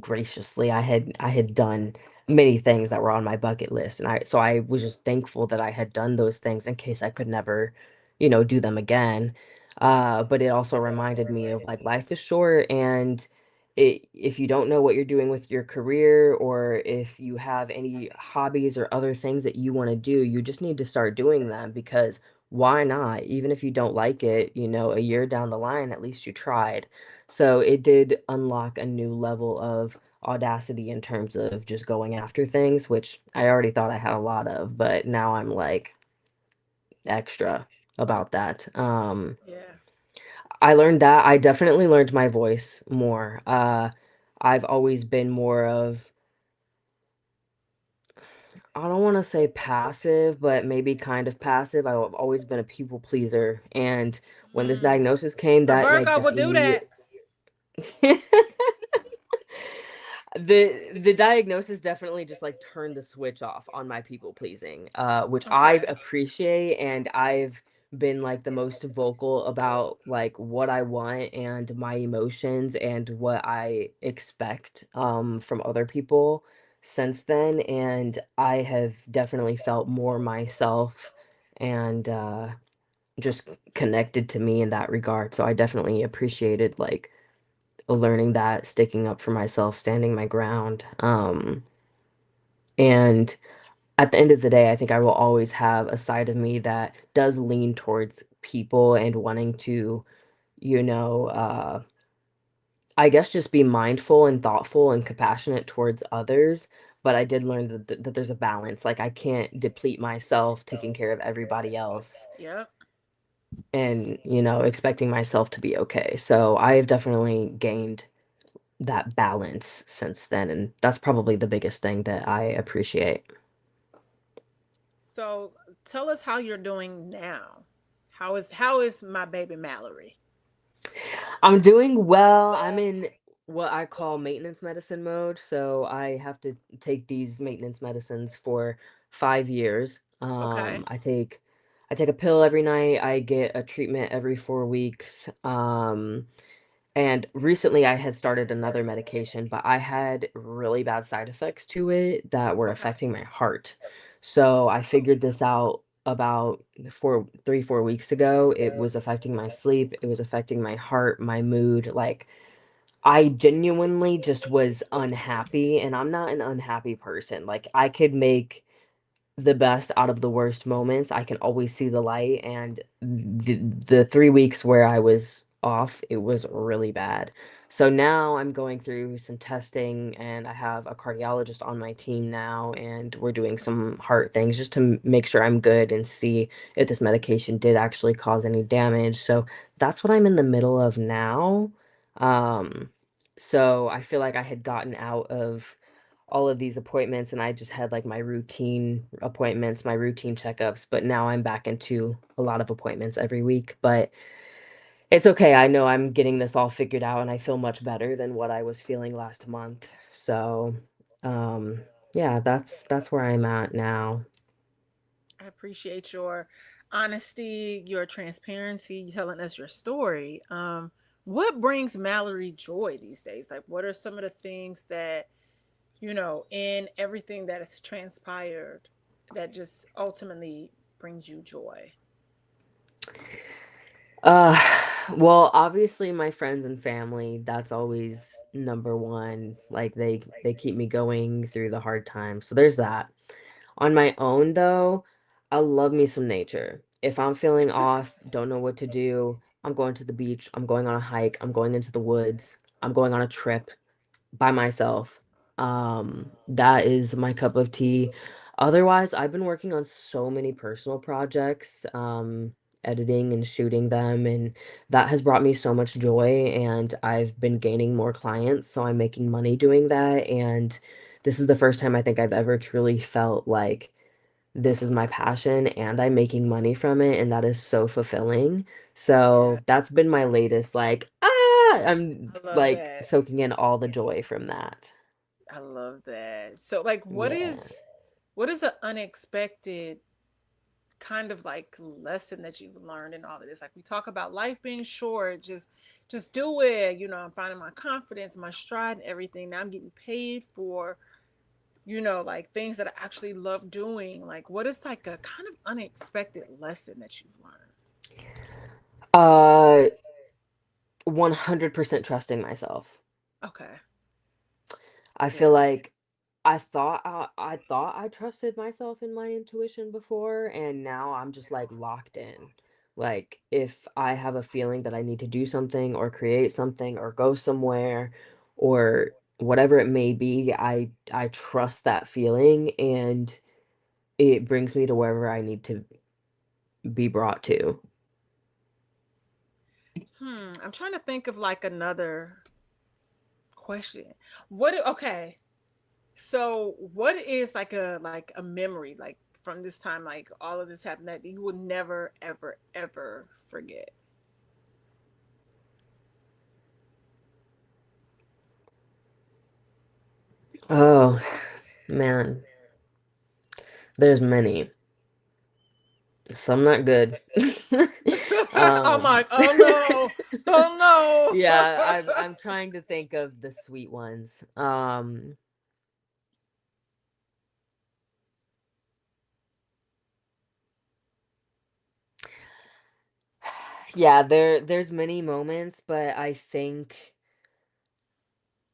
graciously. I had done many things that were on my bucket list, and I was just thankful that I had done those things in case I could never, do them again. But it also reminded me of like life is short, and if you don't know what you're doing with your career, or if you have any hobbies or other things that you want to do, you just need to start doing them because why not? Even if you don't like it, a year down the line, at least you tried. So it did unlock a new level of audacity in terms of just going after things, which I already thought I had a lot of, but now I'm like extra about that. Yeah. I learned that I definitely learned my voice more. I've always been more of, I don't want to say passive, but maybe kind of passive. I've always been a people pleaser. And when this Mm. diagnosis came, A that like Virgo just will do that. immediate the diagnosis definitely just like turned the switch off on my people pleasing, which I Okay. appreciate, and I've been like the most vocal about like what I want and my emotions and what I expect from other people since then, and I have definitely felt more myself and just connected to me in that regard. So I definitely appreciated like learning that, sticking up for myself, standing my ground. And at the end of the day, I think I will always have a side of me that does lean towards people and wanting to, you know, uh, I guess just be mindful and thoughtful and compassionate towards others. But I did learn that there's a balance. Like I can't deplete myself taking care of everybody else Yep. and, expecting myself to be okay. So I have definitely gained that balance since then, and that's probably the biggest thing that I appreciate. So tell us how you're doing now. How is my baby Mallory? I'm doing well. I'm in what I call maintenance medicine mode, so I have to take these maintenance medicines for 5 years. Okay. I take a pill every night. I get a treatment every 4 weeks. And recently I had started another medication, but I had really bad side effects to it that were Okay. affecting my heart. So I figured this out about 4 weeks ago. It was affecting my sleep, it was affecting my heart, my mood. Like I genuinely just was unhappy, and I'm not an unhappy person. Like I could make the best out of the worst moments. I can always see the light, and the 3 weeks where I was off, it was really bad. So now I'm going through some testing, and I have a cardiologist on my team now, and we're doing some heart things just to make sure I'm good and see if this medication did actually cause any damage. So that's what I'm in the middle of now. Um, so I feel like I had gotten out of all of these appointments, and I just had like my routine appointments, my routine checkups, but now I'm back into a lot of appointments every week. But it's okay. I know I'm getting this all figured out, and I feel much better than what I was feeling last month. So, um, yeah, that's where I'm at now. I appreciate your honesty, your transparency, you telling us your story. What brings Mallory joy these days? Like, what are some of the things that, in everything that has transpired that just ultimately brings you joy? Uh, well, obviously my friends and family, that's always number one. Like they keep me going through the hard times. So there's that. On my own, though, I love me some nature. If I'm feeling off, don't know what to do, I'm going to the beach, I'm going on a hike, I'm going into the woods, I'm going on a trip by myself. That is my cup of tea. Otherwise, I've been working on so many personal projects, editing and shooting them, and that has brought me so much joy, and I've been gaining more clients, so I'm making money doing that, and this is the first time I think I've ever truly felt like this is my passion and I'm making money from it, and that is so fulfilling. Yeah, So that's been my latest, like, I'm I love like that. soaking in all the joy from that. I love that. So, like, what Yeah. is what is an unexpected kind of like lesson that you've learned in all of this? Like, we talk about life being short, just do it. I'm finding my confidence, my stride, and everything. Now I'm getting paid for like things that I actually love doing. Like, what is like a kind of unexpected lesson that you've learned? Uh, 100% trusting myself. Okay. I feel Yeah. like I thought I trusted myself and my intuition before, and now I'm just like locked in. Like if I have a feeling that I need to do something or create something or go somewhere or whatever it may be, I trust that feeling, and it brings me to wherever I need to be brought to. I'm trying to think of like another question. Okay. So what is like a memory like from this time, like all of this happened that you would never ever ever forget? Oh, man, there's many. Some not good. I'm Um, like, oh no, oh yeah, I'm no. I'm trying to think of the sweet ones. Yeah, there's many moments, but I think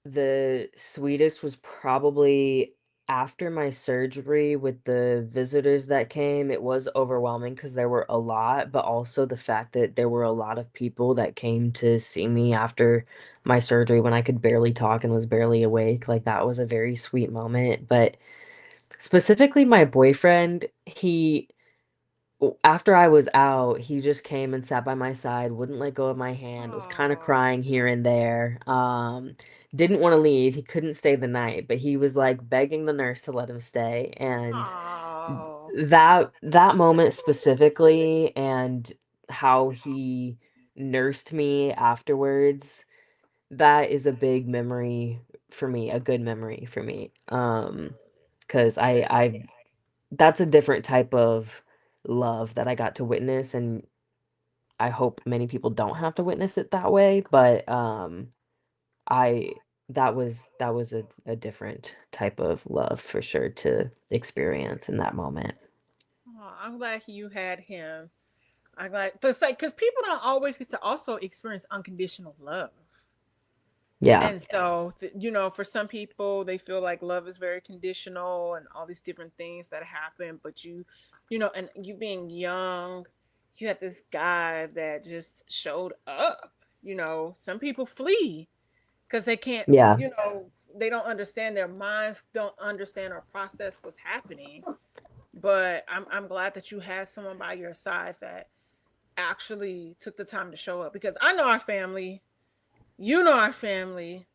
the sweetest was probably after my surgery with the visitors that came. It was overwhelming because there were a lot, but also the fact that there were a lot of people that came to see me after my surgery when I could barely talk and was barely awake. Like that was a very sweet moment. But specifically my boyfriend, after I was out, he just came and sat by my side, wouldn't let go of my hand, was kind of Oh, crying here and there. Didn't want to leave. He couldn't stay the night, but he was like begging the nurse to let him stay. And oh, that moment specifically, and how he nursed me afterwards, that is a big memory for me, a good memory for me. 'Cause I that's a different type of love that I got to witness, and I hope many people don't have to witness it that way, but I that was a different type of love for sure to experience in that moment. Oh, I'm glad you had him. I'm glad to say because people don't always get to also experience unconditional love. Yeah. And so, you know, for some people, they feel like love is very conditional and all these different things that happen. But you know, and you being young, you had this guy that just showed up. You know, some people flee because they can't, Yeah. you know, they don't understand, their minds don't understand or process what's happening. But I'm glad that you had someone by your side that actually took the time to show up, because I know our family, you know our family,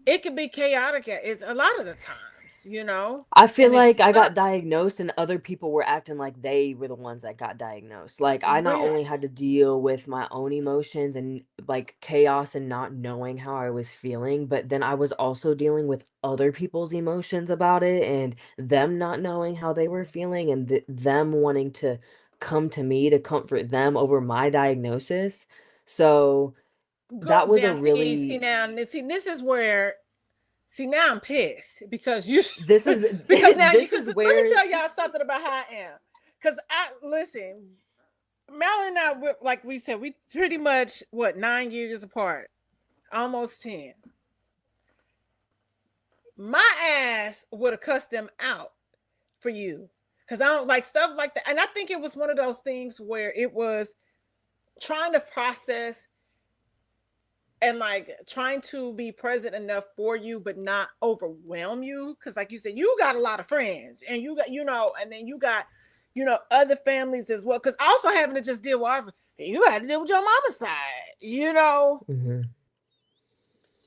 it can be chaotic it's a lot of the times, you know, I feel and it's like I tough. got diagnosed and other people were acting like they were the ones that got diagnosed. Like I not Yeah, only had to deal with my own emotions and like chaos and not knowing how I was feeling, but then I was also dealing with other people's emotions about it and them not knowing how they were feeling and them wanting to come to me to comfort them over my diagnosis. So go that was a now. See really now, see, this is where, see, now I'm pissed because you this is because now you, this because is let me where tell y'all something about how I am. Because I listen, Mallory and I, like we said, we pretty much what, 9 years apart, almost 10. My ass would have cussed them out for you, because I don't like stuff like that. And I think it was one of those things where it was trying to process and like trying to be present enough for you but not overwhelm you, because like you said, you got a lot of friends and you got, you know, and then you got, you know, other families as well, because also having to just deal with our, you had to deal with your mama's side, you know. Mhm.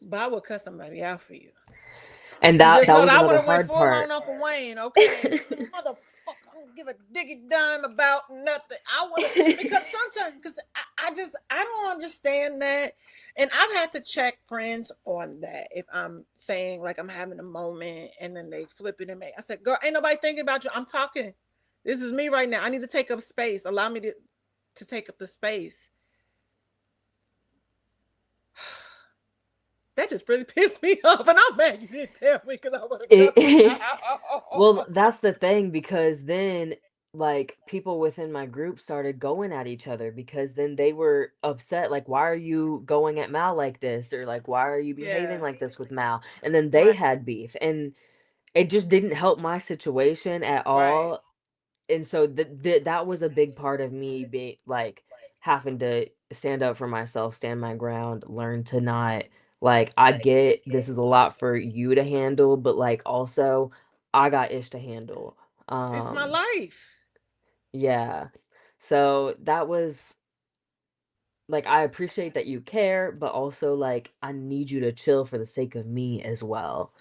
But I would cut somebody out for you. And You just that know was that I would another have went hard full on part. Uncle Wayne. Okay, you motherfucker, I don't give a diggy dime about nothing. I would have, because sometimes, because I just, I don't understand that, and I've had to check friends on that. If I'm saying like I'm having a moment and then they flip it and make, I said, girl, ain't nobody thinking about you. I'm talking. This is me right now. I need to take up space. Allow me to take up the space. That just really pissed me off, and I'm mad you didn't tell me because I would have cussed them It well, out. that's the thing because then, like, people within my group started going at each other because then they were upset, like, "Why are you going at Mal like this?" Or like, "Why are you behaving Yeah, like this with Mal?" And then they right, had beef, and it just didn't help my situation at right. all. And so that was a big part of me being like having to stand up for myself, stand my ground, learn to not like I get this is a lot for you to handle, but like also I got ish to handle. It's my Um life. yeah. So that was like I appreciate that you care, but also like I need you to chill for the sake of me as well.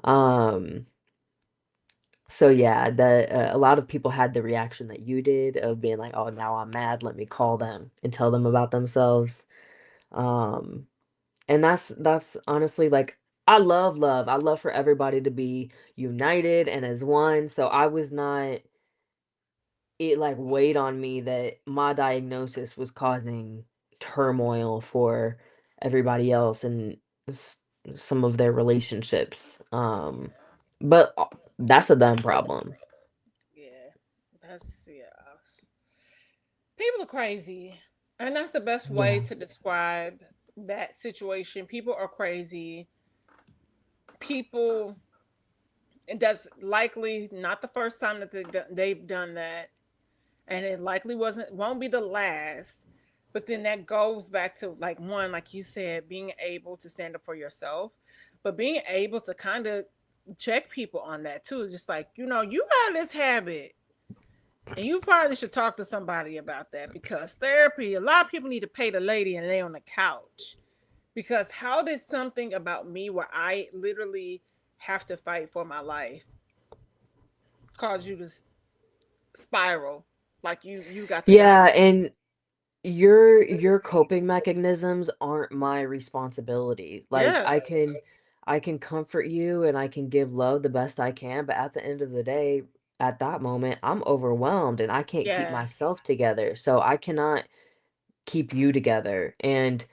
Um So yeah, a lot of people had the reaction that you did of being like, "Oh, now I'm mad. Let me call them and tell them about themselves." Um, and that's honestly like I love love. I love for everybody to be united and as one. So I was not it like weighed on me that my diagnosis was causing turmoil for everybody else and s- some of their relationships. But that's a them problem. Yeah, that's, yeah. People are crazy, and that's the best way Yeah. to describe that situation. People are crazy. People, and that's likely not the first time that they've done that, and it likely won't be the last. But then that goes back to, like, one, like you said, being able to stand up for yourself, but being able to kind of check people on that too. Just like, you know, you got this habit, and you probably should talk to somebody about that, because therapy, a lot of people need to pay the lady and lay on the couch. Because how did something about me where I literally have to fight for my life cause you to spiral? Like you got the Yeah, nerve. and your coping mechanisms aren't my responsibility. Like Yeah. I can comfort you and I can give love the best I can, but at the end of the day, at that moment, I'm overwhelmed and I can't keep Yeah. myself together. So I cannot keep you together. And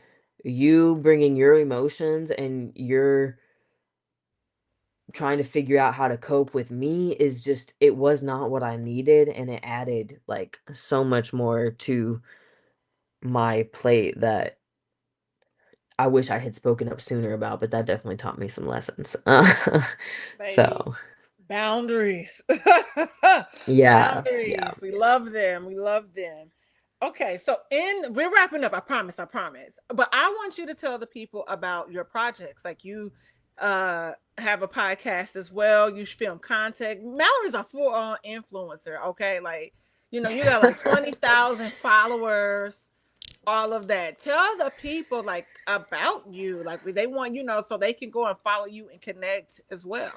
you bringing your emotions and you're trying to figure out how to cope with me is just, it was not what I needed, and it added like so much more to my plate that I wish I had spoken up sooner about, but that definitely taught me some lessons. So, Ladies, boundaries. yeah, yeah. Boundaries. We love them. We love them. Okay, so in we're wrapping up. I promise. I promise. But I want you to tell the people about your projects. Like you have a podcast as well. You film content. Mallory's a full-on influencer. Okay, like you got like 20,000 followers, all of that. Tell the people like about you, like they want so they can go and follow you and connect as well.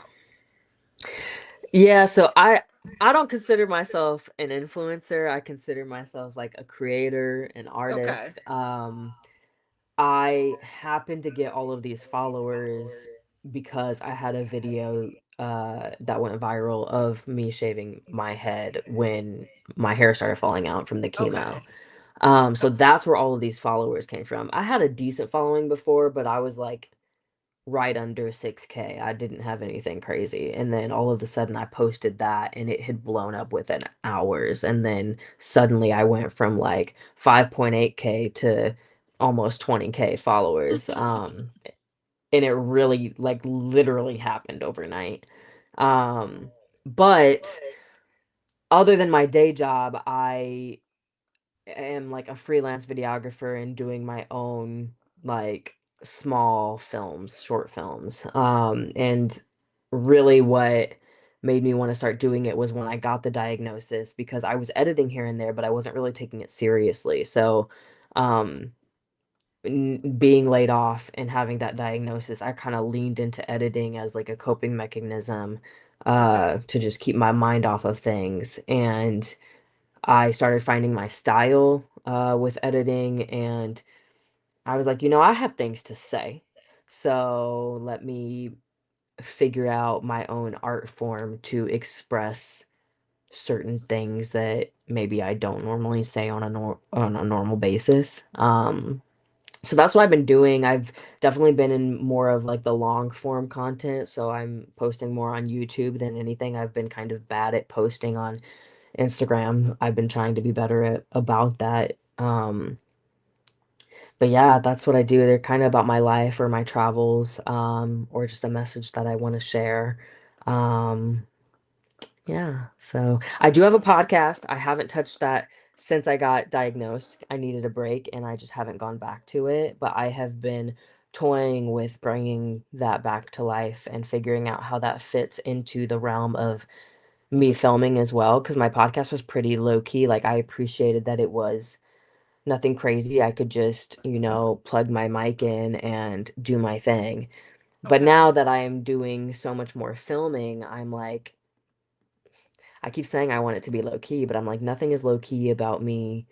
Yeah, so I don't consider myself an influencer. I consider myself like a creator, an Okay. artist. I happened to get all of these followers because I had a video that went viral of me shaving my head when my hair started falling out from the chemo. Okay. So Okay. that's where all of these followers came from. I had a decent following before, but I was like right under 6K. I didn't have anything crazy. And then all of a sudden I posted that and it had blown up within hours. And then suddenly I went from like 5.8K to almost 20K followers. And it really like literally happened overnight. But other than my day job, I am like a freelance videographer and doing my own like small films, short films. And really what made me want to start doing it was when I got the diagnosis, because I was editing here and there, but I wasn't really taking it seriously. So, um, being laid off and having that diagnosis, I kind of leaned into editing as like a coping mechanism, Okay. to just keep my mind off of things. And I started finding my style with editing, and I was like, I have things to say. So let me figure out my own art form to express certain things that maybe I don't normally say on on a normal basis. So that's what I've been doing. I've definitely been in more of like the long form content. So I'm posting more on YouTube than anything. I've been kind of bad at posting on Instagram. I've been trying to be better at about that. But yeah, that's what I do. They're kind of about my life or my travels, or just a message that I want to share. Um, yeah, so I do have a podcast. I haven't touched that since I got diagnosed. I needed a break and I just haven't gone back to it. But I have been toying with bringing that back to life and figuring out how that fits into the realm of me filming as well, because my podcast was pretty low key. Like I appreciated that it was nothing crazy. I could just, plug my mic in and do my thing. But Okay. now that I am doing so much more filming, I'm like, I keep saying I want it to be low key, but I'm like, nothing is low key about me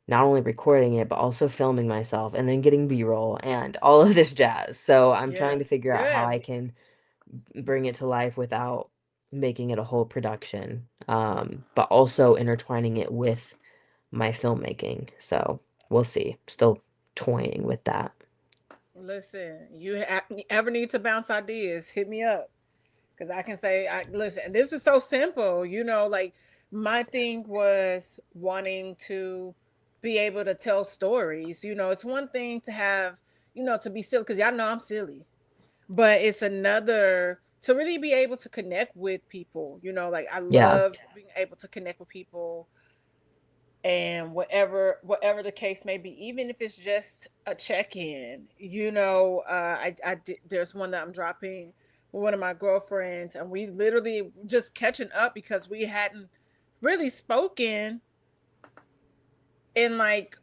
not only recording it, but also filming myself and then getting B-roll and all of this jazz. So I'm Yeah. trying to figure out how Good. I can bring it to life without making it a whole production, but also intertwining it with my filmmaking. So we'll see. Still toying with that. Listen, ever need to bounce ideas, hit me up. Because I can say, I listen, this is so simple. Like my thing was wanting to be able to tell stories. It's one thing to have, to be silly, because y'all know I'm silly. But it's another to really be able to connect with people. Like I Yeah. love being able to connect with people, and whatever the case may be, even if it's just a check-in. There's one that I'm dropping with one of my girlfriends, and we literally just catching up because we hadn't really spoken in like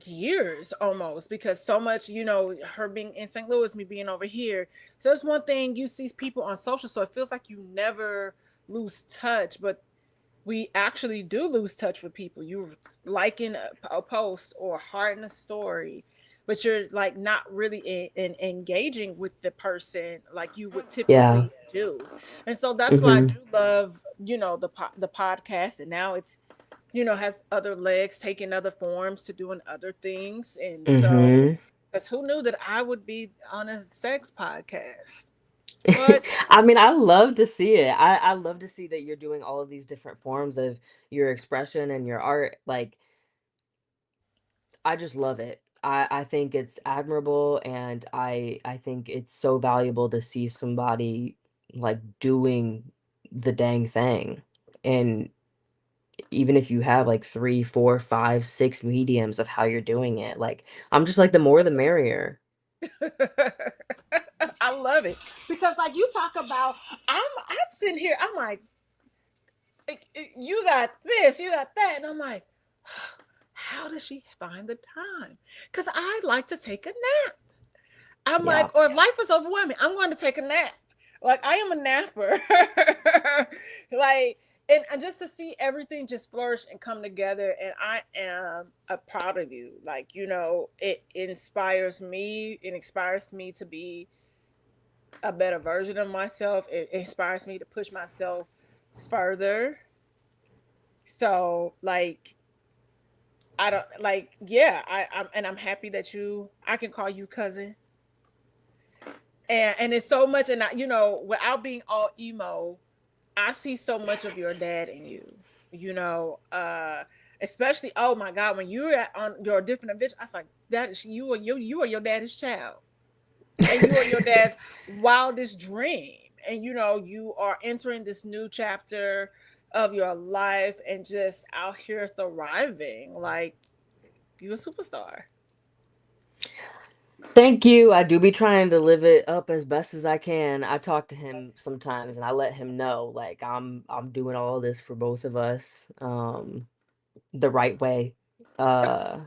years almost, because so much, her being in St. Louis, me being over here. So it's one thing, you see people on social, so it feels like you never lose touch, but we actually do lose touch with people. You liking a post or hearting a story, but you're like not really in engaging with the person like you would Yeah. typically do. And so that's why I Hmm. do love, the podcast. And now it's, has other legs, taking other forms to doing other things. And so, Mm-hmm. because who knew that I would be on a sex podcast? But I mean, I love to see it. I love to see that you're doing all of these different forms of your expression and your art. Like, I just love it. I think it's admirable, and I think it's so valuable to see somebody like doing the dang thing. And even if you have like three, four, five, six mediums of how you're doing it, like I'm just like the more the merrier. I love it because, like, you talk about, I'm sitting here, I'm like, you got this, you got that, and I'm like, how does she find the time? Because I like to take a nap. I'm Yeah. like, or if life is overwhelming, I'm going to take a nap. Like, I am a napper. Like, and just to see everything just flourish and come together, and I am proud of you. Like, it inspires me. It inspires me to be a better version of myself. It inspires me to push myself further. So, like, I don't like, yeah, I'm happy that I can call you cousin. And it's so much, and without being all emo, I see so much of your dad in you. You know, especially, oh my God, when you're on your different adventure, I was like, that is you are your daddy's child, and you are your dad's wildest dream, and you are entering this new chapter of your life and just out here thriving. Like, you a superstar. Thank you. I do be trying to live it up as best as I can. I talk to him sometimes and I let him know like I'm doing all this for both of us the right way. Uh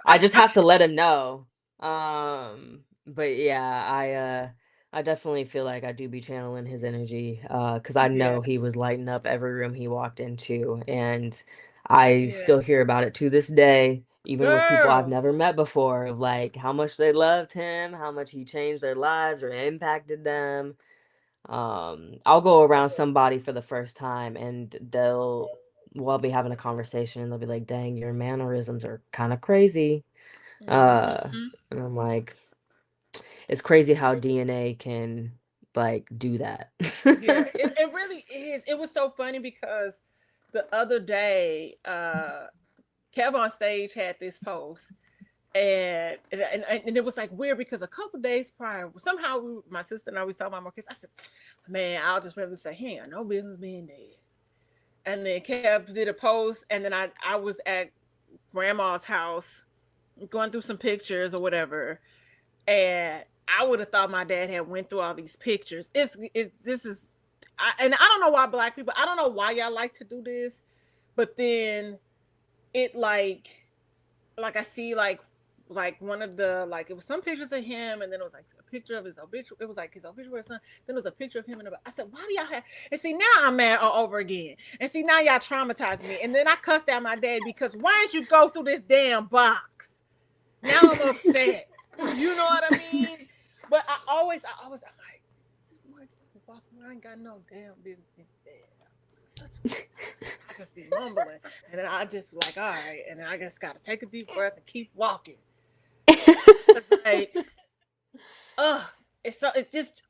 I just have to let him know. But yeah, I definitely feel like I do be channeling his energy, because I Yeah, know he was lighting up every room he walked into, and I yeah, still hear about it to this day, even with people I've girl. never met before, of like how much they loved him, how much he changed their lives or impacted them. I'll go around somebody for the first time and we'll be having a conversation and they'll be like, "Dang, your mannerisms are kind of crazy." Uh, Hmm. and I'm like, it's crazy how DNA can like do that. Yeah, it really is. It was so funny because the other day, Kev on stage had this post, and it was like weird because a couple days prior, somehow my sister and I was talking about my kids. I said, "Man, I'll just really say he ain't no business being dead." And then Kev did a post, and then I was at grandma's house going through some pictures or whatever, and I would have thought my dad had went through all these pictures. This is, and I don't know why black people. I don't know why y'all like to do this, but then it like I see like one of the like it was some pictures of him, and then it was like a picture of his obituary. It was like his obituary son. Then it was a picture of him in the. I said, why do y'all have? And see, now I'm mad all over again. And see, now y'all traumatized me. And then I cussed out my dad because why didn't you go through this damn box? Now I'm upset. You know what I mean? But I'm like, this boy walking around, ain't got no damn business in bed. Such a I just be mumbling, and then I just be like, all right, and then I just gotta take a deep breath and keep walking. It's like, ugh, it just.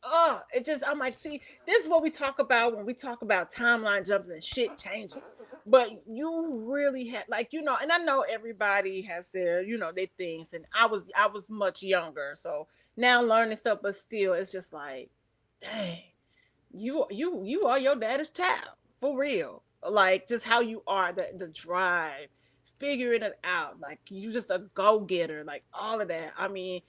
I'm like, see, this is what we talk about when we talk about timeline jumps and shit changing. But you really had like and I know everybody has their things, and I was much younger, so now learning stuff, but still, it's just like, dang, you are your daddy's child for real. Like just how you are, the drive, figuring it out, like you just a go getter, like all of that. I mean,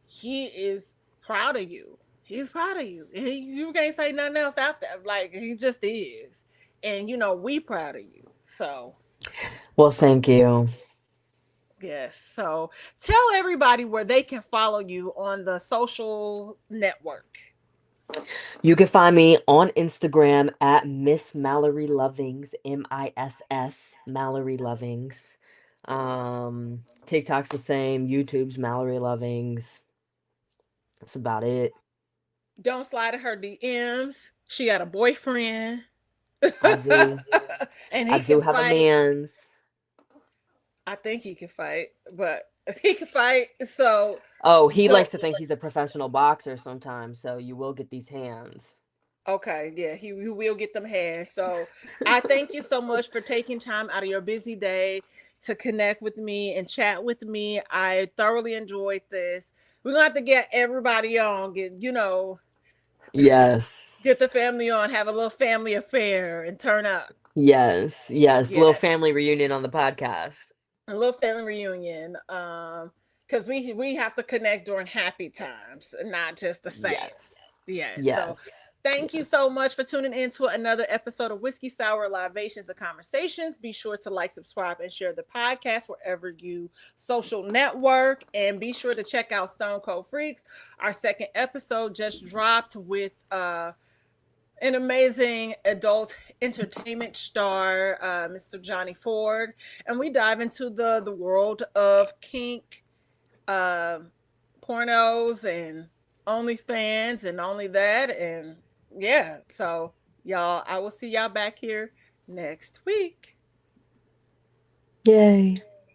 he is proud of you. He's proud of you. You can't say nothing else out there. Like he just is, and we proud of you. So Well, thank you. yes. So tell everybody where they can follow you on the social network. You can find me on Instagram at Miss Mallory Lovings, MISS Mallory Lovings. TikTok's the same, YouTube's Mallory Lovings. That's about it. Don't slide in her DMs. She got a boyfriend. I do. And I he do can have a fight. man's. I think he can fight, but he can fight. So Oh, he the likes to think he's a professional boxer sometimes, so you will get these hands. okay, yeah, he will get them hands. So I thank you so much for taking time out of your busy day to connect with me and chat with me. I thoroughly enjoyed this. We're gonna have to get everybody on, get the Yes. family on, have a little family affair, and turn up. Yes. Yes. Little Yes, family reunion on the podcast. a little family reunion. Because we have to connect during happy times, not just the sad. Yes. Yes. So Yes. thank you Yes. so much for tuning in to another episode of Whiskey Sour Libations and Conversations. Be sure to like, subscribe, and share the podcast wherever you social network. And be sure to check out Stone Cold Freaks. Our second episode just dropped with an amazing adult entertainment star, Mr. Johnny Ford, and we dive into the world of kink, uh, pornos, and OnlyFans, and only that, and yeah. So y'all, I will see y'all back here next week. Yay.